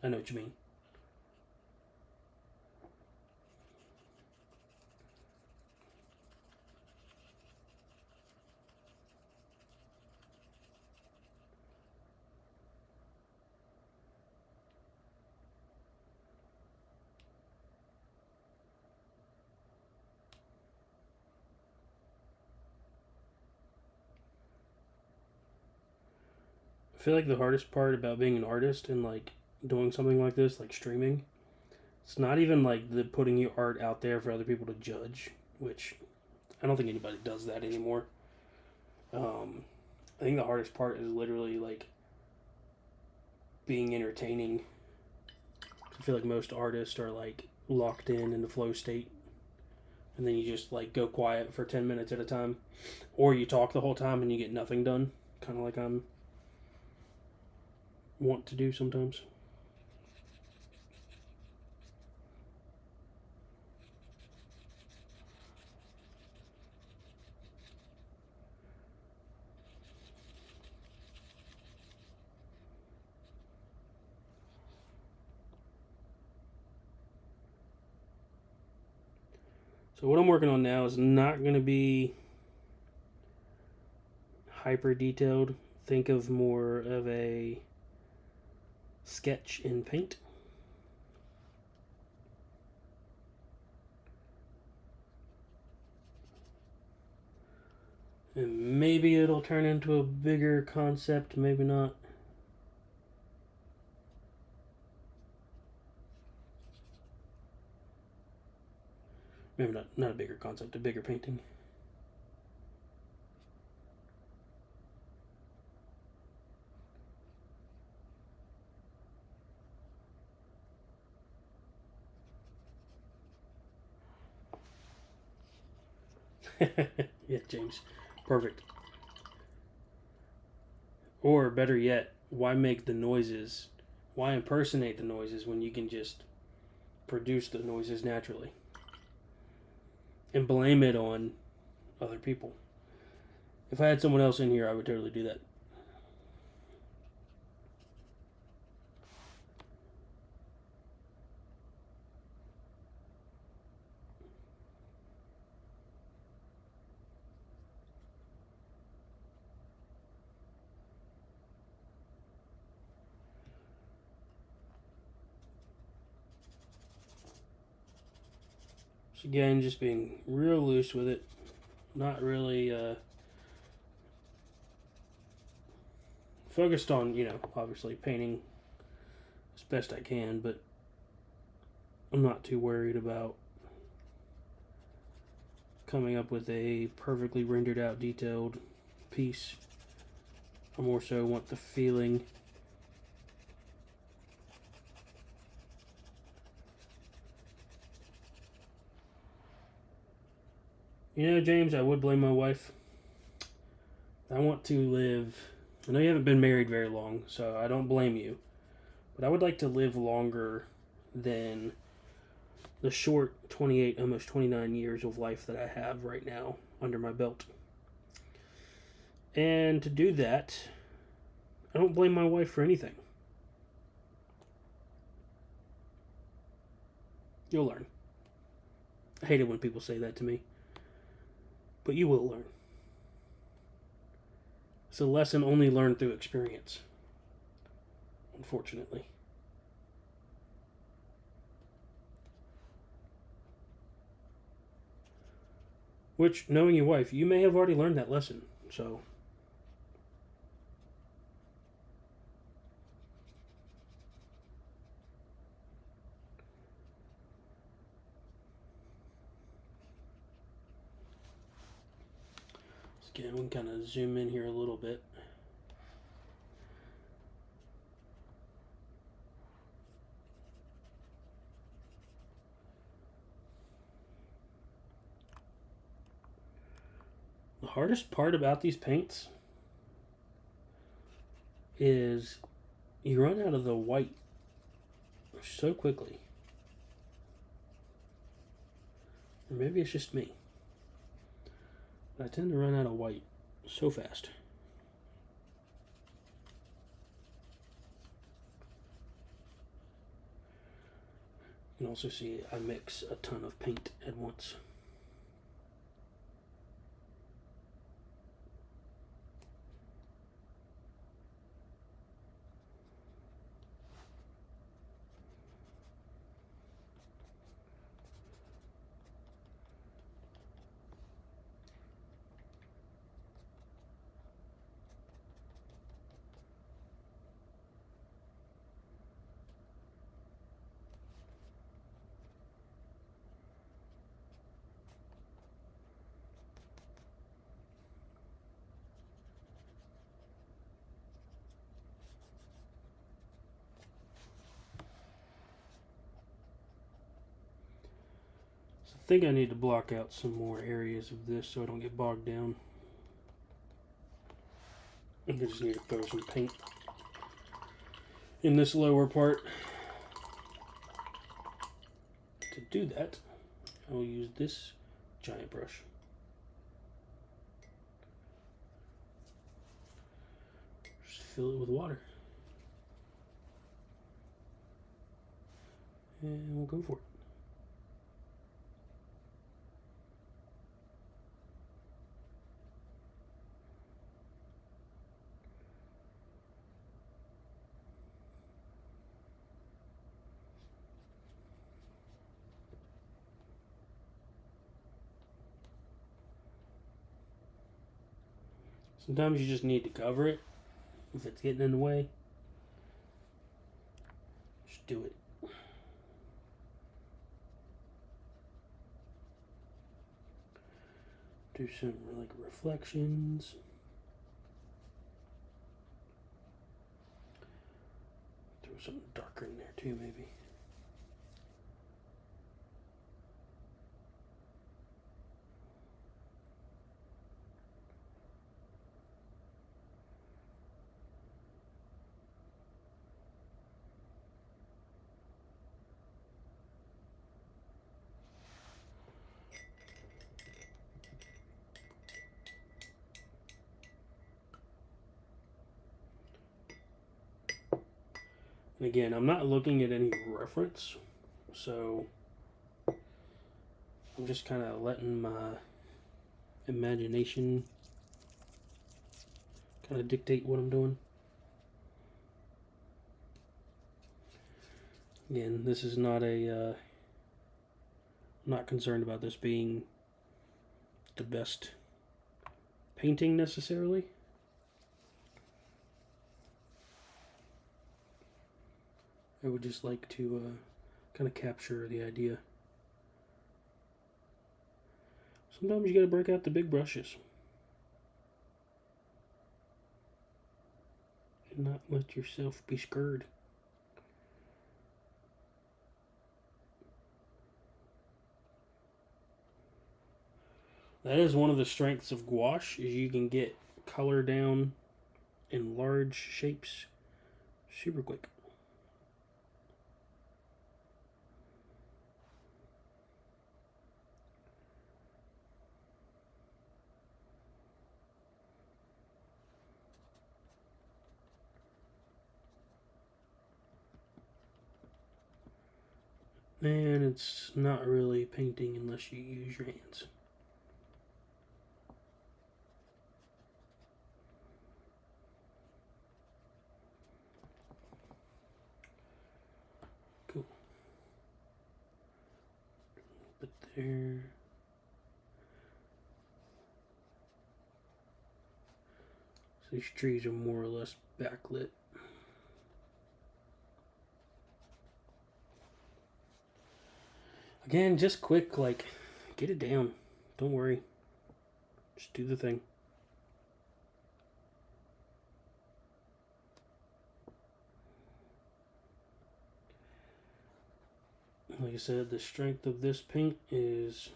I know what you mean. I feel like the hardest part about being an artist and like doing something like this, like streaming, it's not even like the putting your art out there for other people to judge, which I don't think anybody does that anymore. I think the hardest part is literally like being entertaining. I feel like most artists are like locked in the flow state, and then you just like go quiet for 10 minutes at a time, or you talk the whole time and you get nothing done, kind of like I'm want to do sometimes. So what I'm working on now is not going to be hyper detailed. Think of more of a sketch in paint. And maybe it'll turn into a bigger concept, maybe not. Maybe not a bigger concept, a bigger painting. Yeah, James. Perfect. Or better yet, why make the noises? Why impersonate the noises when you can just produce the noises naturally? And blame it on other people. If I had someone else in here, I would totally do that. So again, just being real loose with it. Not really focused on, obviously painting as best I can, but I'm not too worried about coming up with a perfectly rendered out detailed piece. I more so want the feeling. James, I would blame my wife. I want to live. I know you haven't been married very long, so I don't blame you. But I would like to live longer than the short 28, almost 29 years of life that I have right now under my belt. And to do that, I don't blame my wife for anything. You'll learn. I hate it when people say that to me. But you will learn. It's a lesson only learned through experience. Unfortunately. Which, knowing your wife, you may have already learned that lesson. So... Again, we can kind of zoom in here a little bit. The hardest part about these paints is you run out of the white so quickly. Or maybe it's just me. I tend to run out of white so fast. You can also see I mix a ton of paint at once. I think I need to block out some more areas of this so I don't get bogged down. I just need to throw some paint in this lower part. To do that, I'll use this giant brush. Just fill it with water. And we'll go for it. Sometimes you just need to cover it if it's getting in the way. Just do it. Do some like reflections. Throw something darker in there too, maybe. And again, I'm not looking at any reference, so I'm just kind of letting my imagination kind of dictate what I'm doing. Again, this is not a, not concerned about this being the best painting necessarily. I would just like to kind of capture the idea. Sometimes you gotta break out the big brushes and not let yourself be scared. That is one of the strengths of gouache, is you can get color down in large shapes super quick. And it's not really painting unless you use your hands. Cool. But there. So these trees are more or less backlit. Again, just quick, like, get it down. Don't worry. Just do the thing. Like I said, the strength of this paint is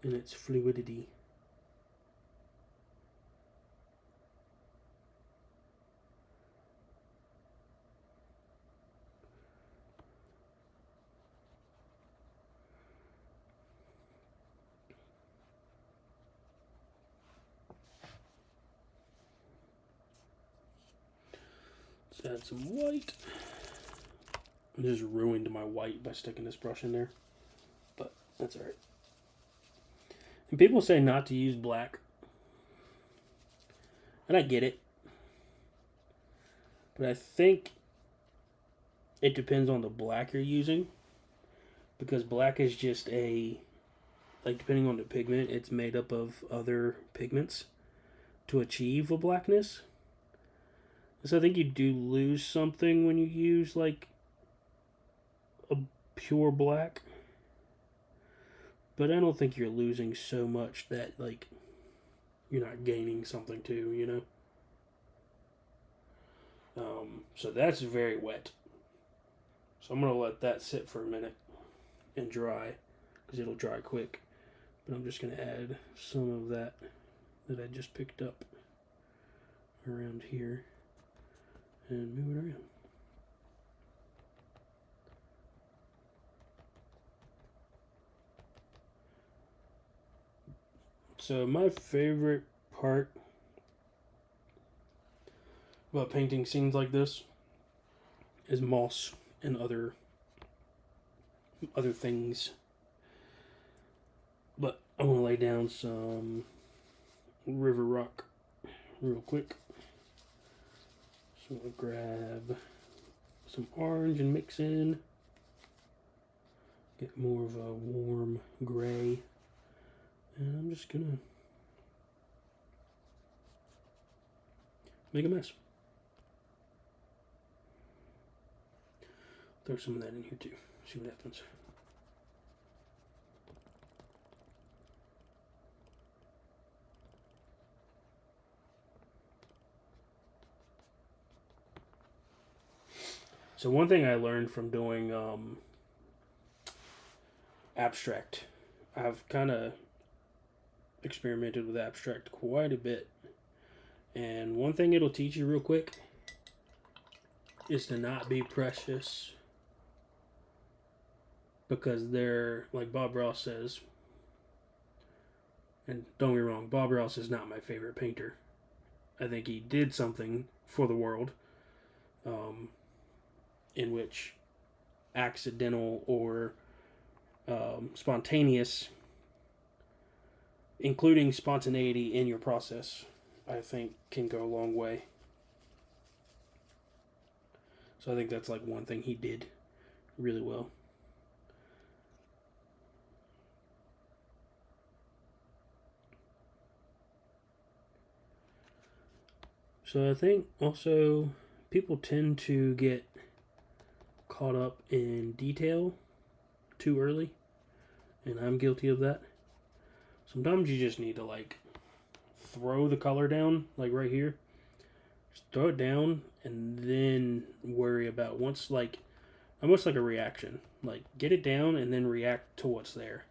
in its fluidity. Let's add some white. I just ruined my white by sticking this brush in there, but that's alright. And people say not to use black, and I get it, but I think it depends on the black you're using, because black is just a, like, depending on the pigment, it's made up of other pigments to achieve a blackness. So I think you do lose something when you use like a pure black, but I don't think you're losing so much that like you're not gaining something too, you know. So that's very wet. So I'm gonna let that sit for a minute and dry, because it'll dry quick. But I'm just gonna add some of that I just picked up around here and move it around. So my favorite part about painting scenes like this is moss and other things. But I want to lay down some river rock real quick. So I'll grab some orange and mix in. Get more of a warm gray. And I'm just gonna make a mess. Throw some of that in here too. See what happens. So one thing I learned from doing abstract, I've kind of experimented with abstract quite a bit, and one thing it'll teach you real quick is to not be precious, because they're, like Bob Ross says, and don't get me wrong, Bob Ross is not my favorite painter. I think he did something for the world in which accidental or spontaneous, including spontaneity in your process, I think can go a long way. So I think that's like one thing he did really well. So I think also people tend to get caught up in detail too early, and I'm guilty of that. Sometimes you just need to like throw the color down, like right here. Just throw it down and then worry about once, like almost like a reaction. Like get it down and then react to what's there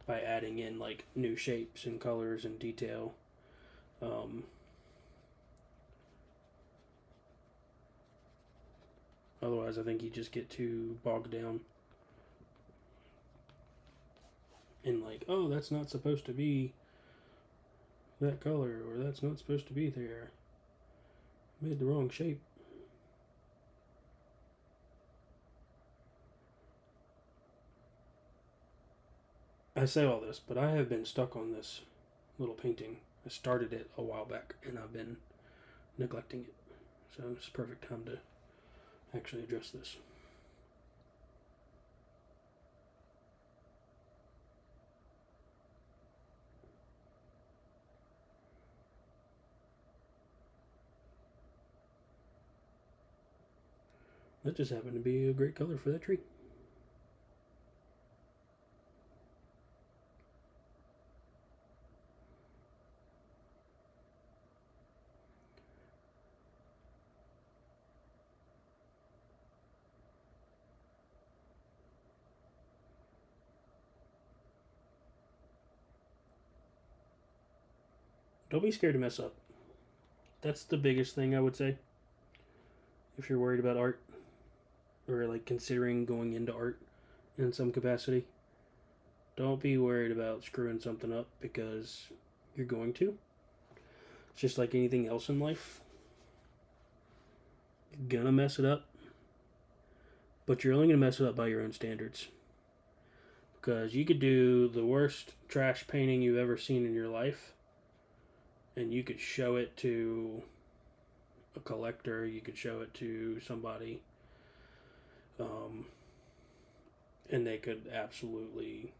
by adding in like new shapes and colors and detail. Otherwise, I think you just get too bogged down in like, oh, that's not supposed to be that color, or that's not supposed to be there. Made the wrong shape. I say all this, but I have been stuck on this little painting. I started it a while back, and I've been neglecting it. So it's perfect time to actually address this. That just happened to be a great color for that tree. Don't be scared to mess up. That's the biggest thing I would say. If you're worried about art, or like considering going into art in some capacity, don't be worried about screwing something up, because you're going to. It's just like anything else in life. You're gonna mess it up, but you're only gonna mess it up by your own standards. Because you could do the worst trash painting you've ever seen in your life, and you could show it to a collector, you could show it to somebody, and they could absolutely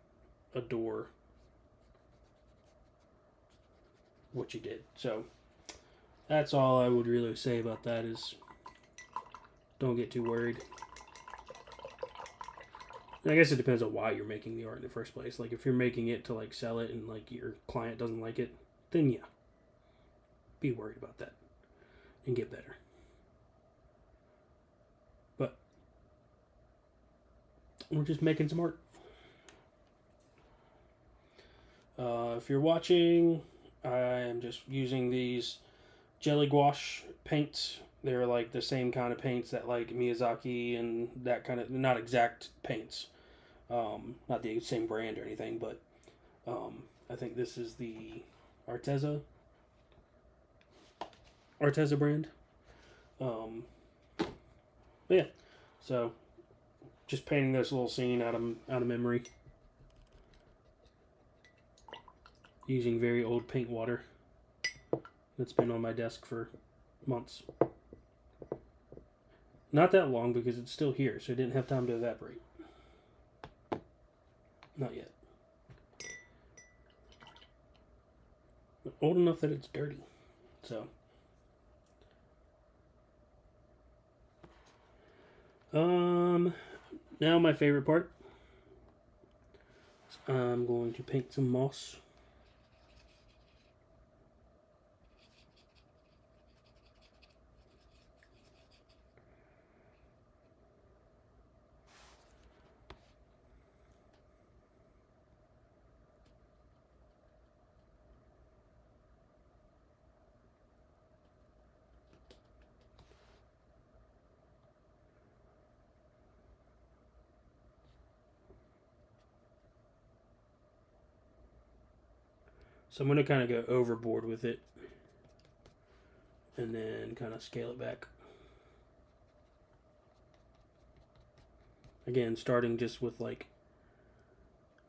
adore what you did. So that's all I would really say about that, is don't get too worried. And I guess it depends on why you're making the art in the first place. Like if you're making it to like sell it and like your client doesn't like it, then yeah, be worried about that and get better. But we're just making some art. If you're watching, I am just using these jelly gouache paints. They're like the same kind of paints that like Miyazaki and that kind of, not exact paints, not the same brand or anything, but I think this is the Arteza brand. Yeah, so just painting this little scene out of memory, using very old paint water that's been on my desk for months. Not that long, because it's still here, so it didn't have time to evaporate. Not yet. But old enough that it's dirty. So now my favorite part. I'm going to paint some moss. So I'm going to kind of go overboard with it and then kind of scale it back. Again, starting just with like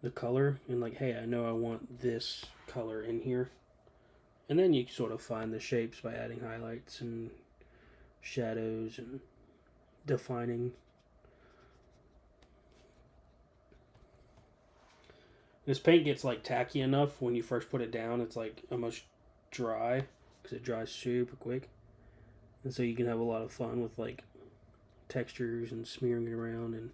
the color and like, hey, I know I want this color in here. And then you sort of find the shapes by adding highlights and shadows and defining. This paint gets like tacky enough when you first put it down. It's like almost dry, because it dries super quick. And so you can have a lot of fun with like textures and smearing it around. And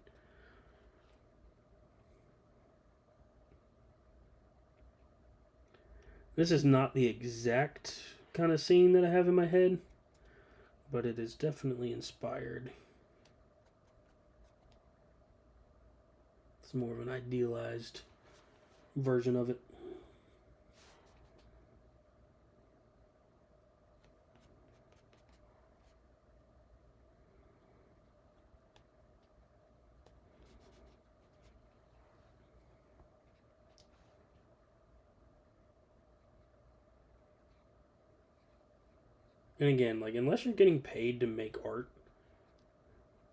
this is not the exact kind of scene that I have in my head, but it is definitely inspired. It's more of an idealized version of it. And again, like, unless you're getting paid to make art,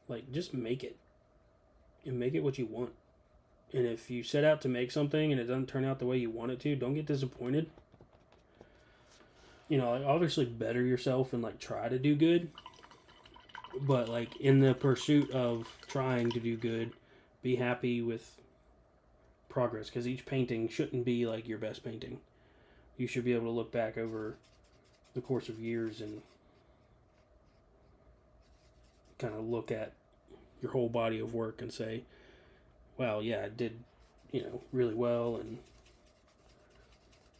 like, just make it. And make it what you want. And if you set out to make something and it doesn't turn out the way you want it to, don't get disappointed. You know, like, obviously better yourself and like try to do good. But like in the pursuit of trying to do good, be happy with progress, because each painting shouldn't be like your best painting. You should be able to look back over the course of years and kind of look at your whole body of work and say, wow, yeah, I did, you know, really well. And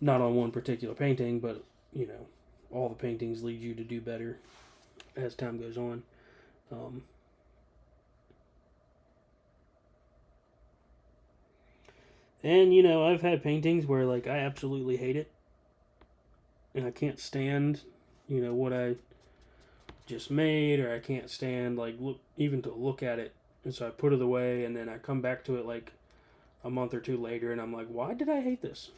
not on one particular painting, but, you know, all the paintings lead you to do better as time goes on. And, you know, I've had paintings where, like, I absolutely hate it. And I can't stand, you know, what I just made, or I can't stand, like, even to look at it. And so I put it away, and then I come back to it, like, a month or two later, and I'm like, why did I hate this?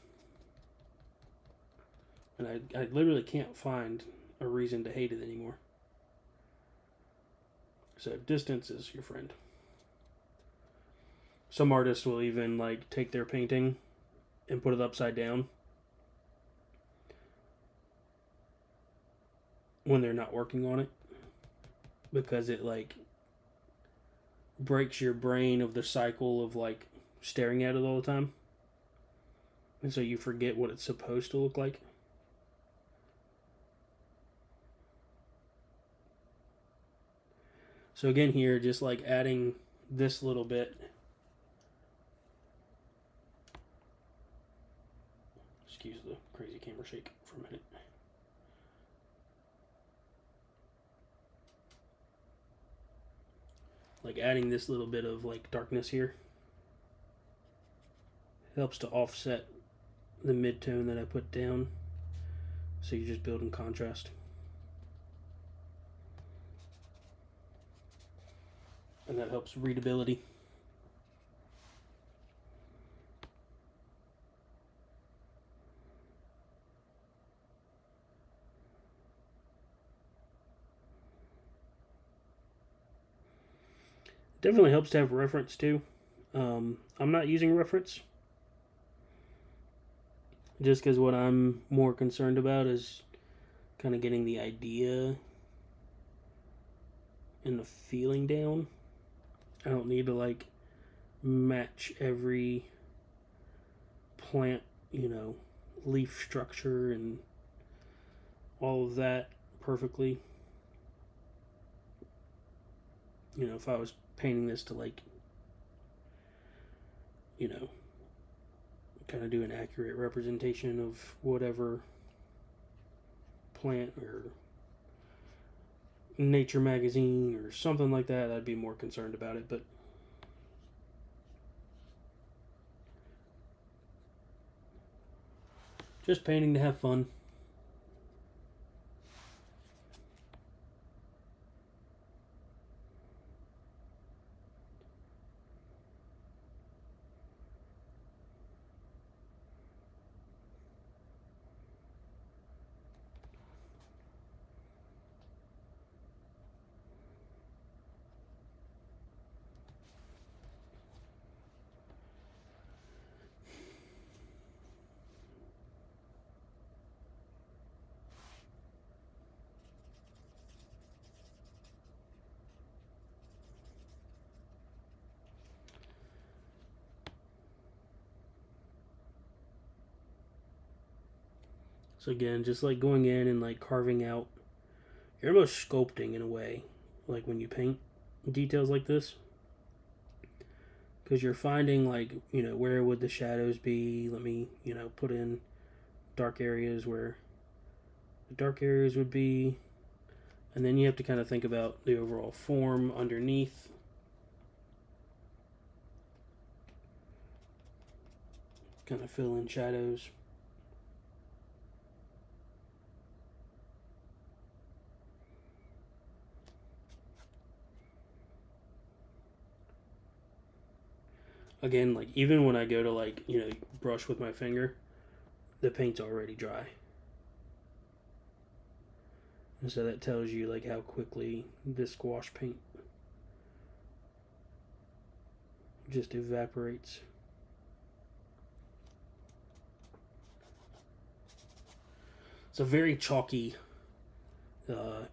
And I literally can't find a reason to hate it anymore. So distance is your friend. Some artists will even like take their painting and put it upside down when they're not working on it, because it like breaks your brain of the cycle of like staring at it all the time, and so you forget what it's supposed to look like. So again here, just like adding this little bit. Excuse the crazy camera shake for a minute. Like adding this little bit of like darkness here helps to offset the mid-tone that I put down. So you're just building contrast. And that helps readability. Definitely helps to have reference too. I'm not using reference just because what I'm more concerned about is kind of getting the idea and the feeling down. I don't need to like match every plant, you know, leaf structure and all of that perfectly. You know, if I was painting this to like, you know, kind of do an accurate representation of whatever plant or nature magazine or something like that, I'd be more concerned about it. But just painting to have fun. So again, just like going in and like carving out, you're almost sculpting in a way, like when you paint details like this, because you're finding like, you know, where would the shadows be. Let me, you know, put in dark areas where the dark areas would be, and then you have to kind of think about the overall form underneath. Kind of fill in shadows. Again, like even when I go to like, you know, brush with my finger, the paint's already dry. And so that tells you like how quickly this gouache paint just evaporates. it's a very chalky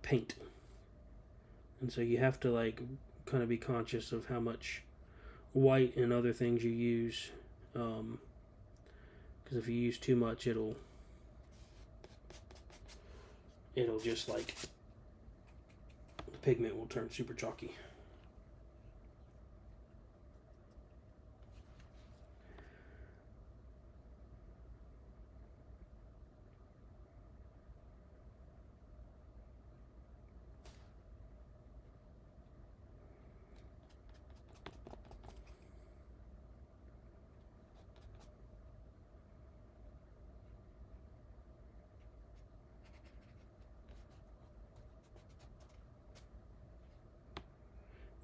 paint, and so you have to like kind of be conscious of how much white and other things you use, because if you use too much, it'll just like the pigment will turn super chalky.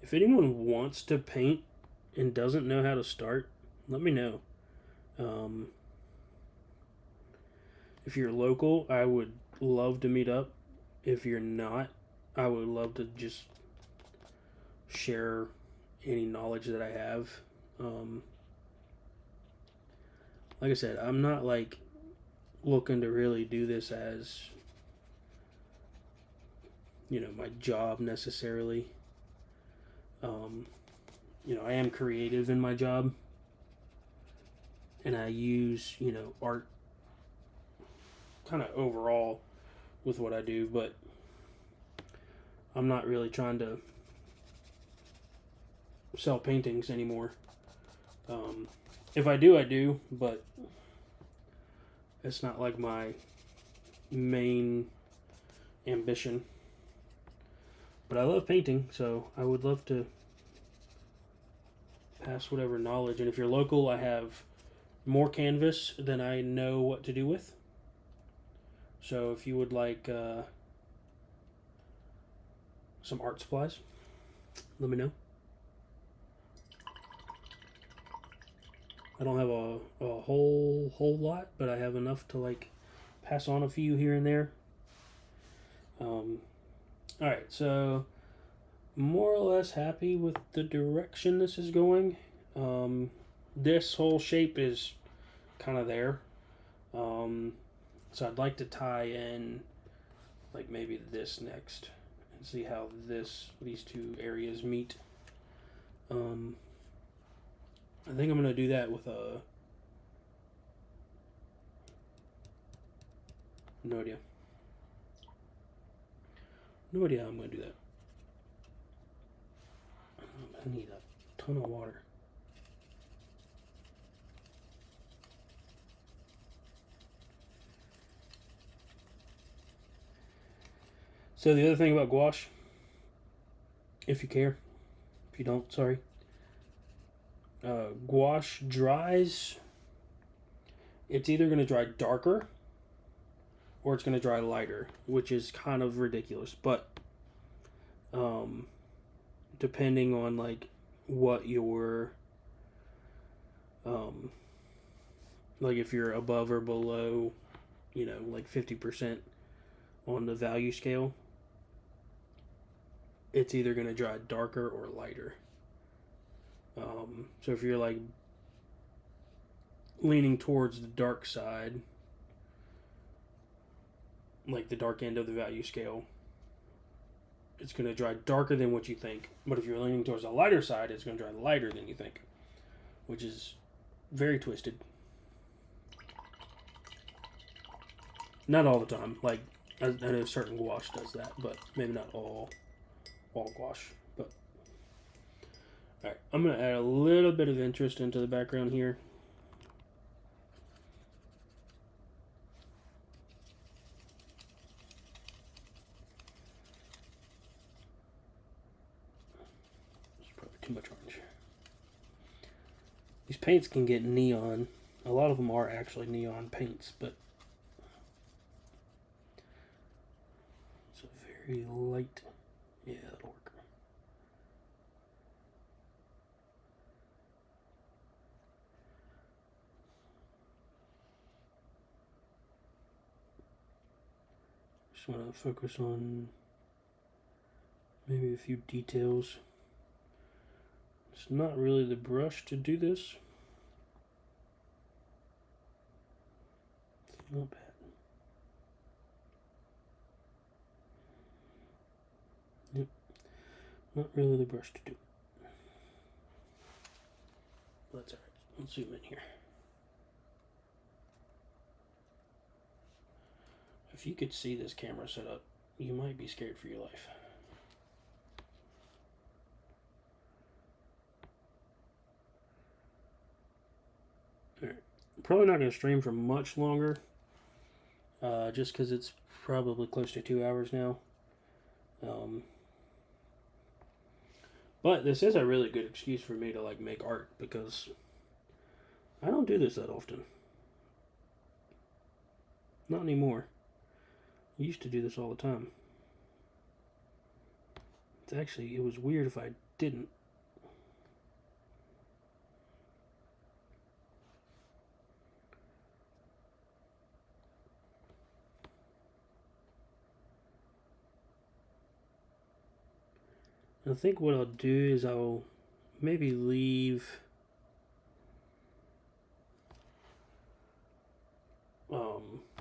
If anyone wants to paint and doesn't know how to start, let me know. If you're local, I would love to meet up. If you're not, I would love to just share any knowledge that I have. Like I said, I'm not like looking to really do this as, my job necessarily. I am creative in my job, and I use, art kind of overall with what I do, but I'm not really trying to sell paintings anymore. If I do, I do, but it's not like my main ambition. But I love painting, so I would love to pass whatever knowledge. And if you're local, I have more canvas than I know what to do with. So if you would like some art supplies, let me know. I don't have a whole lot, but I have enough to like pass on a few here and there. Alright, so more or less happy with the direction this is going. This whole shape is kind of there. So I'd like to tie in like maybe this next and see how these two areas meet. I think I'm going to do that with no idea. No idea how I'm going to do that. I need a ton of water. So the other thing about gouache, if you care, if you don't, sorry. Gouache dries, it's either going to dry darker or it's going to dry lighter, which is kind of ridiculous, but depending on like what your like if you're above or below, like 50% on the value scale, it's either going to dry darker or lighter. So if you're like leaning towards the dark side, like the dark end of the value scale, it's going to dry darker than what you think. But if you're leaning towards the lighter side, it's going to dry lighter than you think, which is very twisted. Not all the time. Like, I know certain gouache does that, but maybe not all gouache. But alright, I'm going to add a little bit of interest into the background here. It's probably too much orange. These paints can get neon. A lot of them are actually neon paints, but it's a very light. Yeah, that'll work. Just want to focus on maybe a few details. It's not really the brush to do this. It's not bad. Not really the brush to do it. That's alright. Let's zoom in here. If you could see this camera setup, you might be scared for your life. Alright. Probably not going to stream for much longer. Just because it's probably close to 2 hours now. But this is a really good excuse for me to like make art because I don't do this that often. Not anymore. I used to do this all the time. It was weird if I didn't. I think what I'll do is I'll maybe leave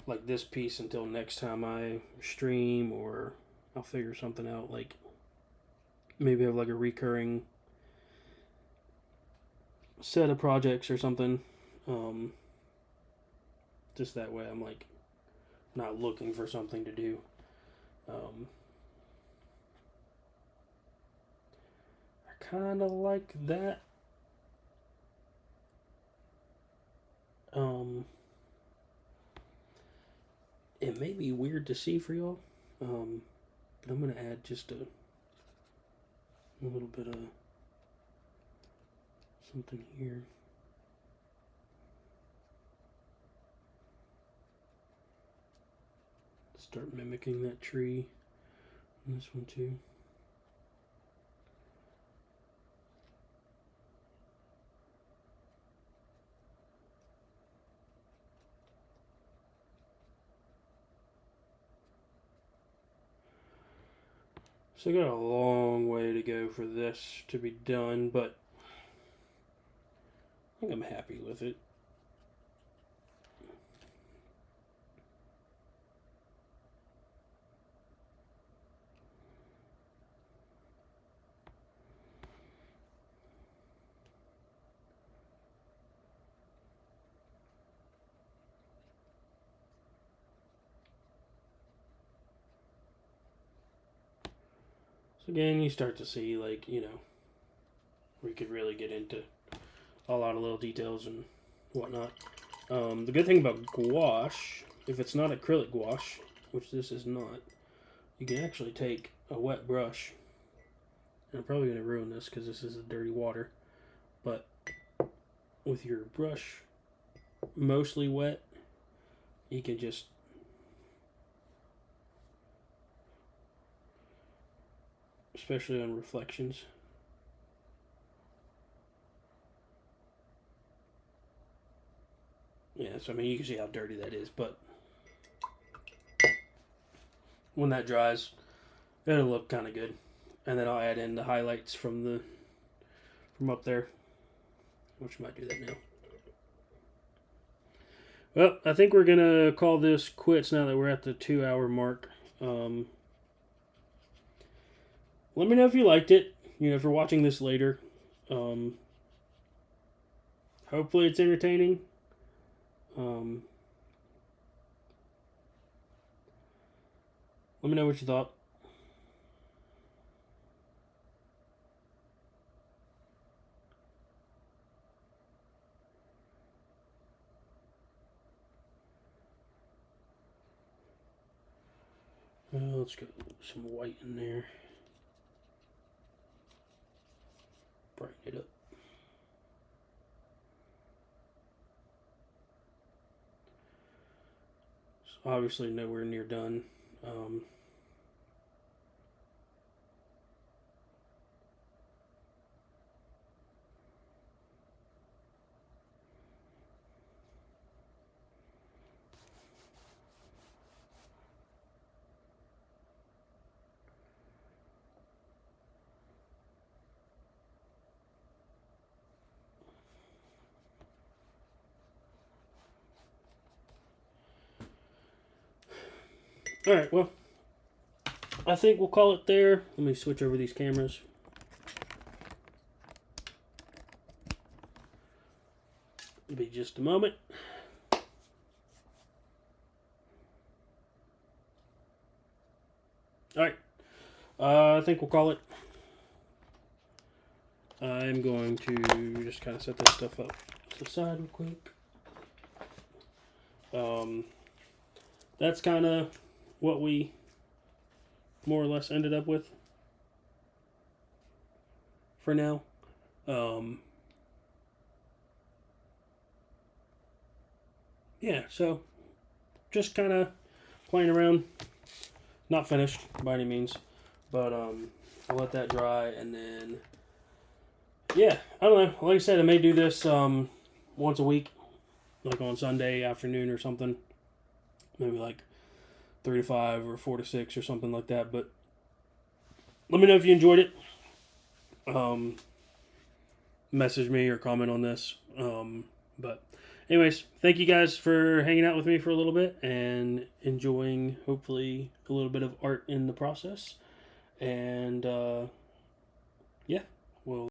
like this piece until next time I stream, or I'll figure something out, like maybe have like a recurring set of projects or something. Just that way I'm like not looking for something to do. I kind of like that. It may be weird to see for y'all, but I'm gonna add just a little bit of something here. Start mimicking that tree. And this one too. So I got a long way to go for this to be done, but I think I'm happy with it. So again, you start to see, like, you know, we could really get into a lot of little details and whatnot. The good thing about gouache, if it's not acrylic gouache, which this is not, you can actually take a wet brush, and I'm probably going to ruin this because this is dirty water, but with your brush mostly wet, you can just especially on reflections. Yeah, so I mean, you can see how dirty that is, but when that dries, it'll look kind of good. And then I'll add in the highlights from up there, which might do that now. Well, I think we're gonna call this quits now that we're at the 2 hour mark. Let me know if you liked it. You know, if you're watching this later. Hopefully it's entertaining. Let me know what you thought. Let's get some white in there. Brighten it up. So obviously nowhere near done. Alright, well, I think we'll call it there. Let me switch over these cameras. just a moment. Alright. I think we'll call it. I'm going to just kind of set this stuff up to the side real quick. That's kind of what we more or less ended up with for now. Yeah, so just kind of playing around. Not finished by any means, but I'll let that dry, and then yeah, I don't know. Like I said, I may do this once a week, like on Sunday afternoon or something. Maybe like 3 to 5 or 4 to 6 or something like that. But let me know if you enjoyed it. Message me or comment on this. But anyways, thank you guys for hanging out with me for a little bit and enjoying, hopefully, a little bit of art in the process. And